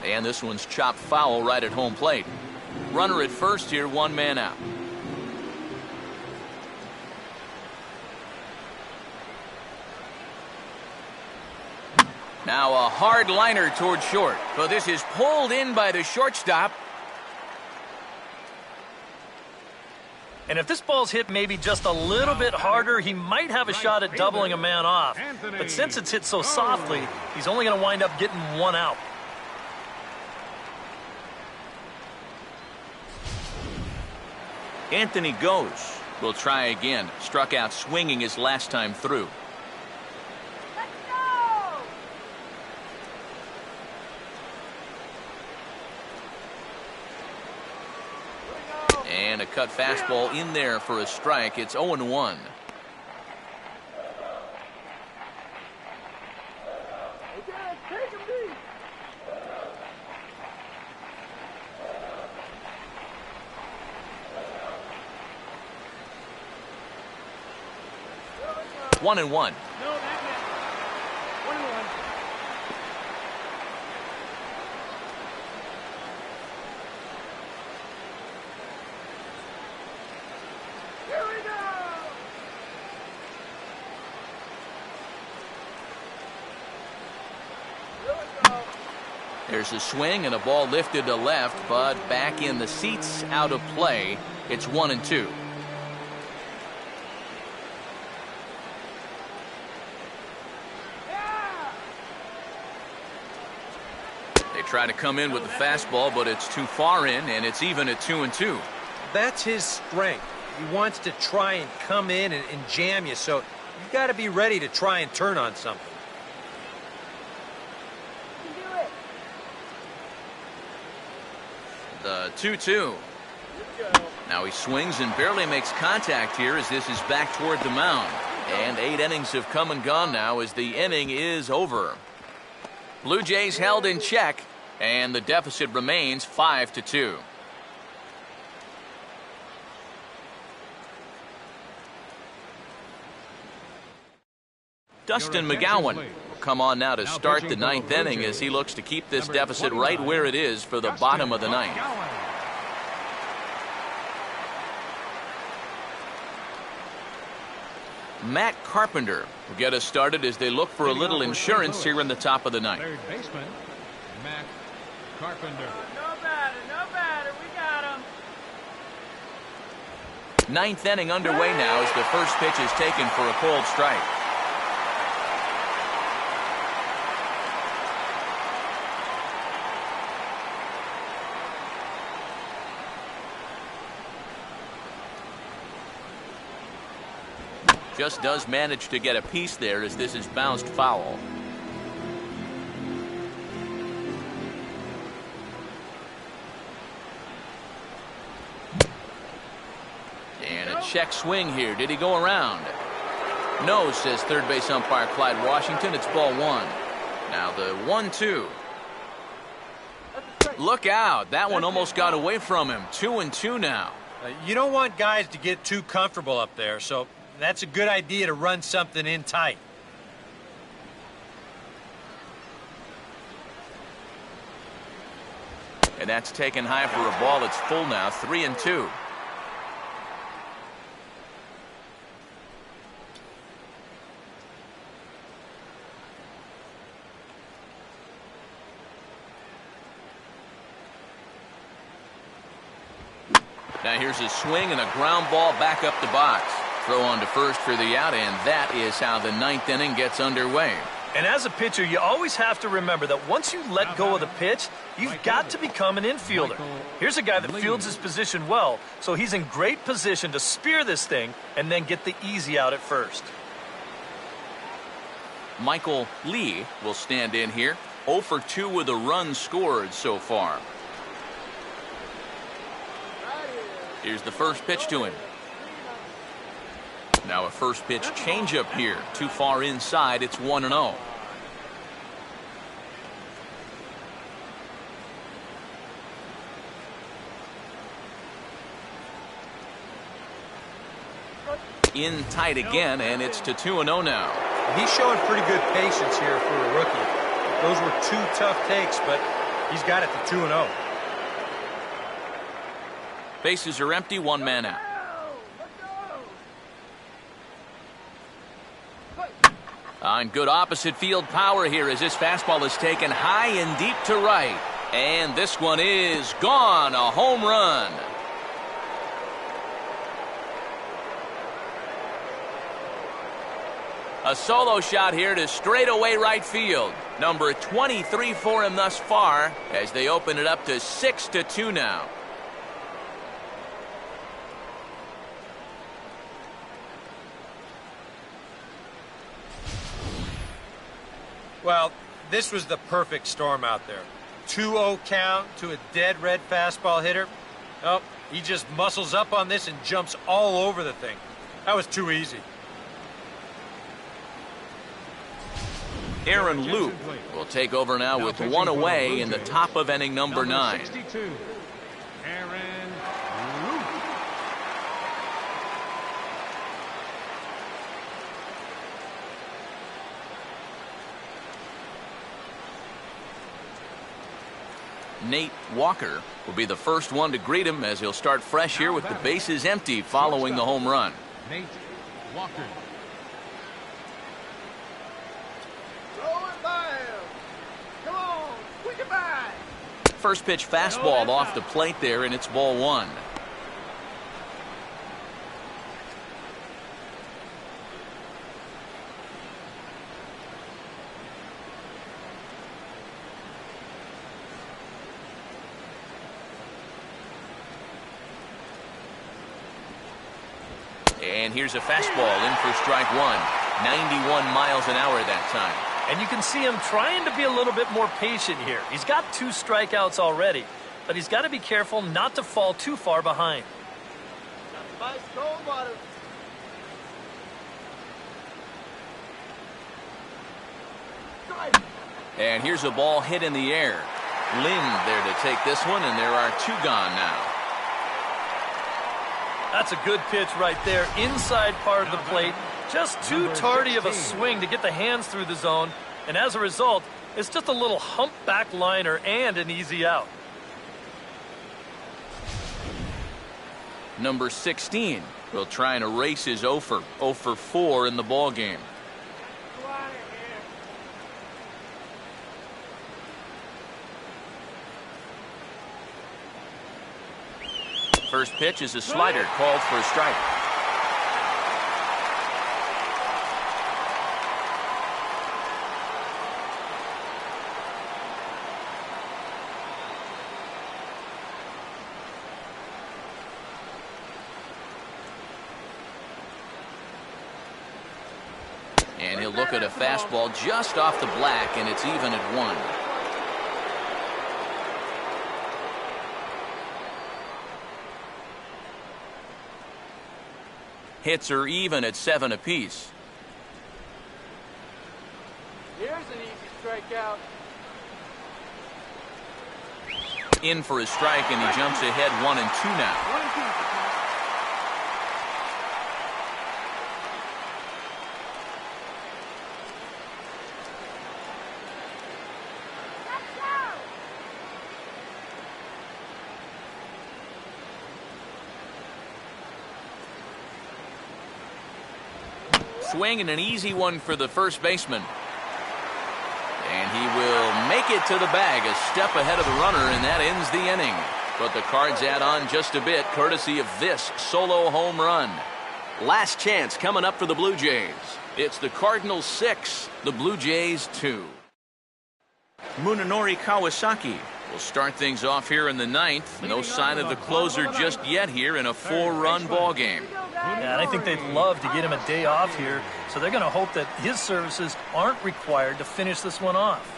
And this one's chopped foul right at home plate. Runner at first here, 1 man out. Now a hard liner toward short, but this is pulled in by the shortstop. And if this ball's hit maybe just a little bit harder, he might have a shot at doubling a man off. But since it's hit so softly, he's only going to wind up getting 1 out. Anthony goes. Will try again. Struck out swinging his last time through. Let's go! And a cut fastball in there for a strike. It's 0-1. Take him deep. One and 1. No, not yet. 1-1. Here we go. Here we go. There's a swing and a ball lifted to left, but back in the seats, out of play. It's 1-2. try to come in with the fastball, but it's too far in, and it's even at 2-2. That's his strength. He wants to try and come in and jam you, so you've got to be ready to try and turn on something. You can do it. The 2-2. Now he swings and barely makes contact here as this is back toward the mound. And 8 innings have come and gone now as the inning is over. Blue Jays held in check, and the deficit remains 5-2. Dustin McGowan will come on now to start the 9th inning as he looks to keep this deficit right where it is for the bottom of the 9th. Matt Carpenter will get us started as they look for a little insurance here in the top of the 9th. Third baseman, Matt Carpenter. No batter, we got him. 9th inning underway now as the first pitch is taken for a cold strike. Just does manage to get a piece there as this is bounced foul. And a check swing here. Did he go around? No, says third base umpire Clyde Washington. It's ball 1. Now the 1-2. Look out. That one almost got away from him. 2-2 now. You don't want guys to get too comfortable up there, so that's a good idea to run something in tight. And that's taken high for a ball. It's full now. 3-2. Now here's a swing and a ground ball back up the box. Throw on to first for the out, and that is how the 9th inning gets underway. And as a pitcher, you always have to remember that once you let go of the pitch, you've got to become an infielder. Here's a guy that fields his position well, so he's in great position to spear this thing and then get the easy out at first. Michael Lee will stand in here. 0 for 2 with a run scored so far. Here's the first pitch to him. Now a first pitch changeup here. Too far inside. It's 1-0. In tight again, and it's to 2-0 now. He's showing pretty good patience here for a rookie. Those were 2 tough takes, but he's got it to 2-0. Bases are empty, 1 man out. On good opposite field power here as this fastball is taken high and deep to right. And this one is gone. A home run. A solo shot here to straightaway right field. Number 23 for him thus far as they open it up to 6-2 now. Well, this was the perfect storm out there. 2-0 count to a dead red fastball hitter. Oh, he just muscles up on this and jumps all over the thing. That was too easy. Aaron Loop will take over now with 1 away in the top of inning number 9. 62, Aaron Loop. Nate Walker will be the first one to greet him as he'll start fresh here with the bases empty following the home run. Nate Walker. Throw it by him. Come on, quick it by. First pitch fastball off the plate there, and it's ball 1. And here's a fastball in for strike one. 91 miles an hour that time. And you can see him trying to be a little bit more patient here. He's got 2 strikeouts already, but he's got to be careful not to fall too far behind. Nice cold water. And here's a ball hit in the air. Lynn there to take this one, and there are 2 gone now. That's a good pitch right there, inside part of the plate. Just too tardy of a swing to get the hands through the zone, and as a result, it's just a little humpback liner and an easy out. Number 16 will try and erase his 0 for 4 in the ball game. First pitch is a slider called for a strike. And he'll look at a fastball just off the black, and it's even at 1. Hits are even at 7 apiece. Here's an easy strikeout. In for a strike, and he jumps ahead 1-2 now. Swing and an easy one for the first baseman. And he will make it to the bag, a step ahead of the runner, and that ends the inning. But the Cards add on just a bit, courtesy of this solo home run. Last chance coming up for the Blue Jays. It's the Cardinals 6, the Blue Jays 2. Munenori Kawasaki will start things off here in the 9th. No sign of the closer just yet here in a 4-run ball game. Yeah, and I think they'd love to get him a day off here, so they're going to hope that his services aren't required to finish this one off.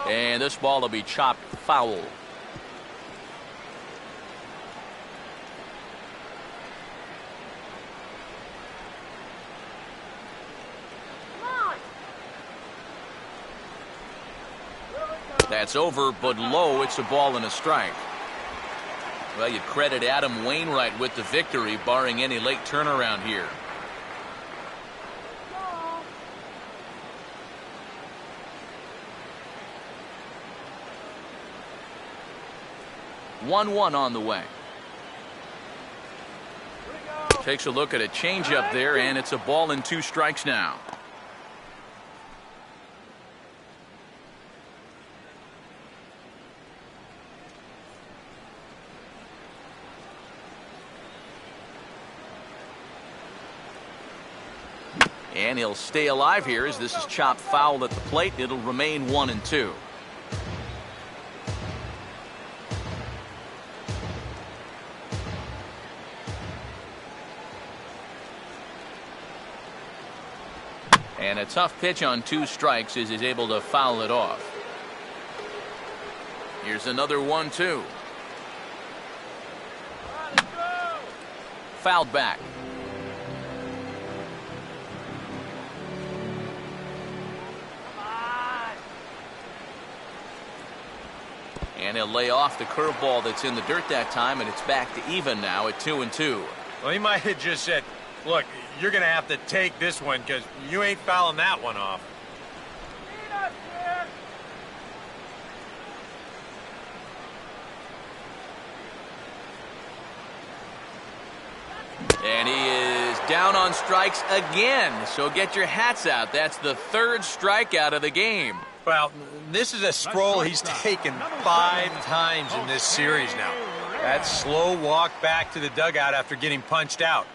And this ball will be chopped foul. That's over, but low. It's a ball and a strike. Well, you credit Adam Wainwright with the victory, barring any late turnaround here. One on the way. Takes a look at a changeup there, and it's a ball and 2 strikes now. And he'll stay alive here as this is chopped foul at the plate. It'll remain 1-2. And a tough pitch on 2 strikes as he's able to foul it off. Here's another 1-2. Fouled back. And he'll lay off the curveball that's in the dirt that time, and it's back to even now at 2-2. Well, he might have just said, look, you're going to have to take this one because you ain't fouling that one off. And he is down on strikes again. So get your hats out. That's the 3rd strikeout of the game. Well, this is a stroll he's taken 5 times in this series now. That slow walk back to the dugout after getting punched out.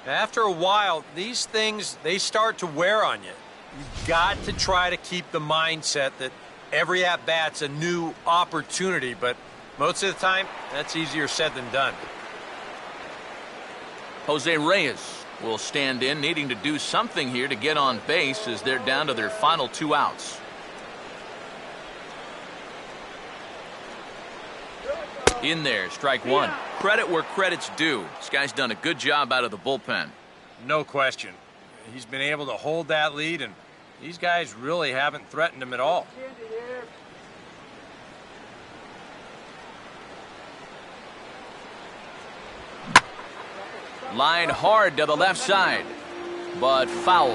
After a while, these things, they start to wear on you. You've got to try to keep the mindset that every at-bat's a new opportunity, but most of the time, that's easier said than done. Jose Reyes will stand in, needing to do something here to get on base as they're down to their final 2 outs. In there, strike one. Credit where credit's due. This guy's done a good job out of the bullpen. No question. He's been able to hold that lead, and these guys really haven't threatened him at all. Line hard to the left side, but foul.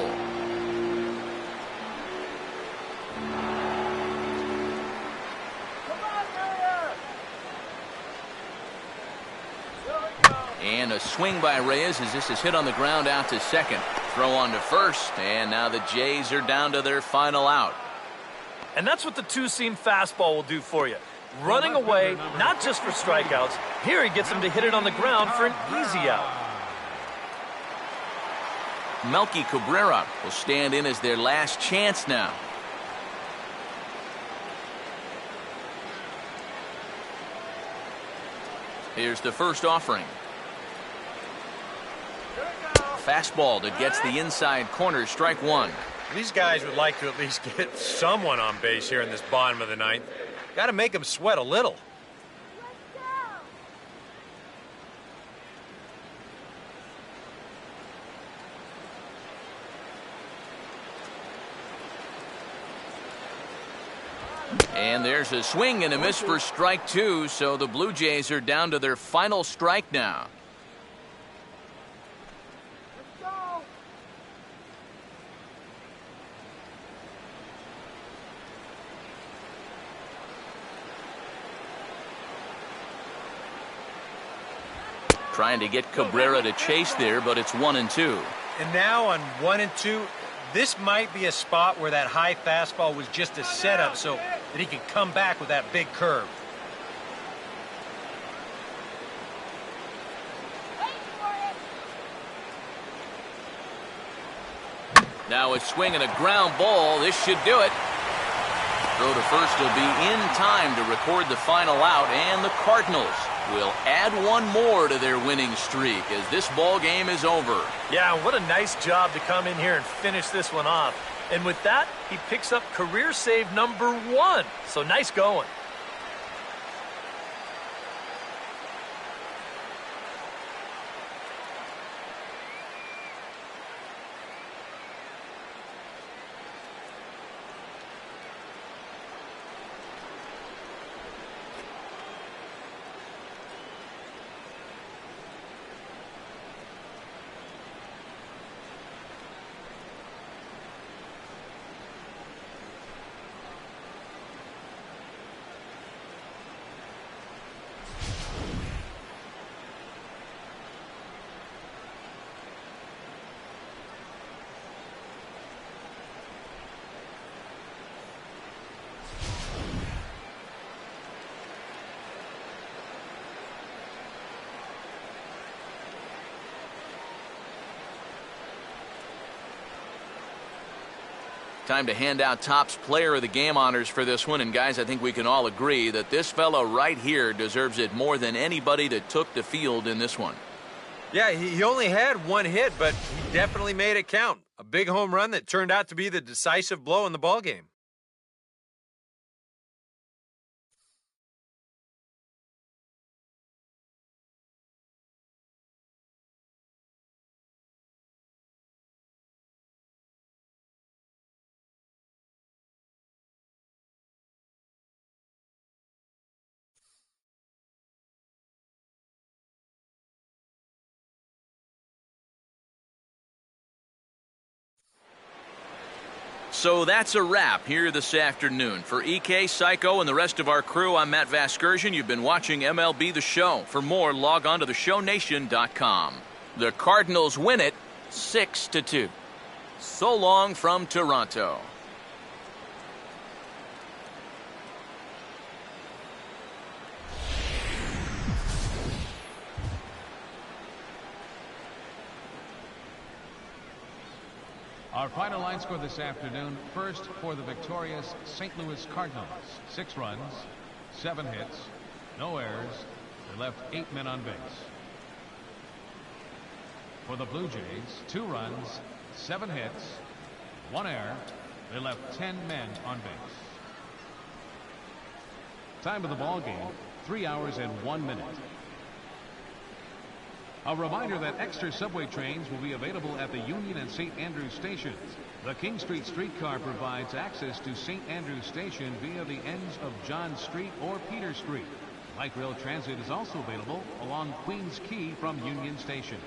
And a swing by Reyes as this is hit on the ground out to second. Throw on to first, and now the Jays are down to their final out. And that's what the two-seam fastball will do for you. Running away, not just for strikeouts. Here he gets him to hit it on the ground for an easy out. Melky Cabrera will stand in as their last chance now. Here's the first offering. Fastball that gets the inside corner, strike one. These guys would like to at least get someone on base here in this bottom of the ninth. Got to make them sweat a little. And there's a swing and a miss for strike two, so the Blue Jays are down to their final strike now. Trying to get Cabrera to chase there, but it's 1-2. And now on 1-2, this might be a spot where that high fastball was just a setup so that he can come back with that big curve. Now a swing and a ground ball. This should do it. Throw to first will be in time to record the final out, and the Cardinals will add one more to their winning streak as this ball game is over. Yeah, what a nice job to come in here and finish this one off. And with that, he picks up career save number 1. So nice going. Time to hand out Topps Player of the Game honors for this one. And guys, I think we can all agree that this fellow right here deserves it more than anybody that took the field in this one. Yeah, he only had one hit, but he definitely made it count. A big home run that turned out to be the decisive blow in the ballgame. So that's a wrap here this afternoon. For EK, Psycho, and the rest of our crew, I'm Matt Vasgersian. You've been watching MLB The Show. For more, log on to theshownation.com. The Cardinals win it 6-2. So long from Toronto. Our final line score this afternoon. First for the victorious St. Louis Cardinals. 6 runs, 7 hits, no errors. They left 8 men on base. For the Blue Jays, 2 runs, 7 hits, 1 error. They left 10 men on base. Time of the ball game, 3 hours and 1 minute. A reminder that extra subway trains will be available at the Union and St. Andrews stations. The King Street streetcar provides access to St. Andrews Station via the ends of John Street or Peter Street. Light rail transit is also available along Queens Quay from Union Station.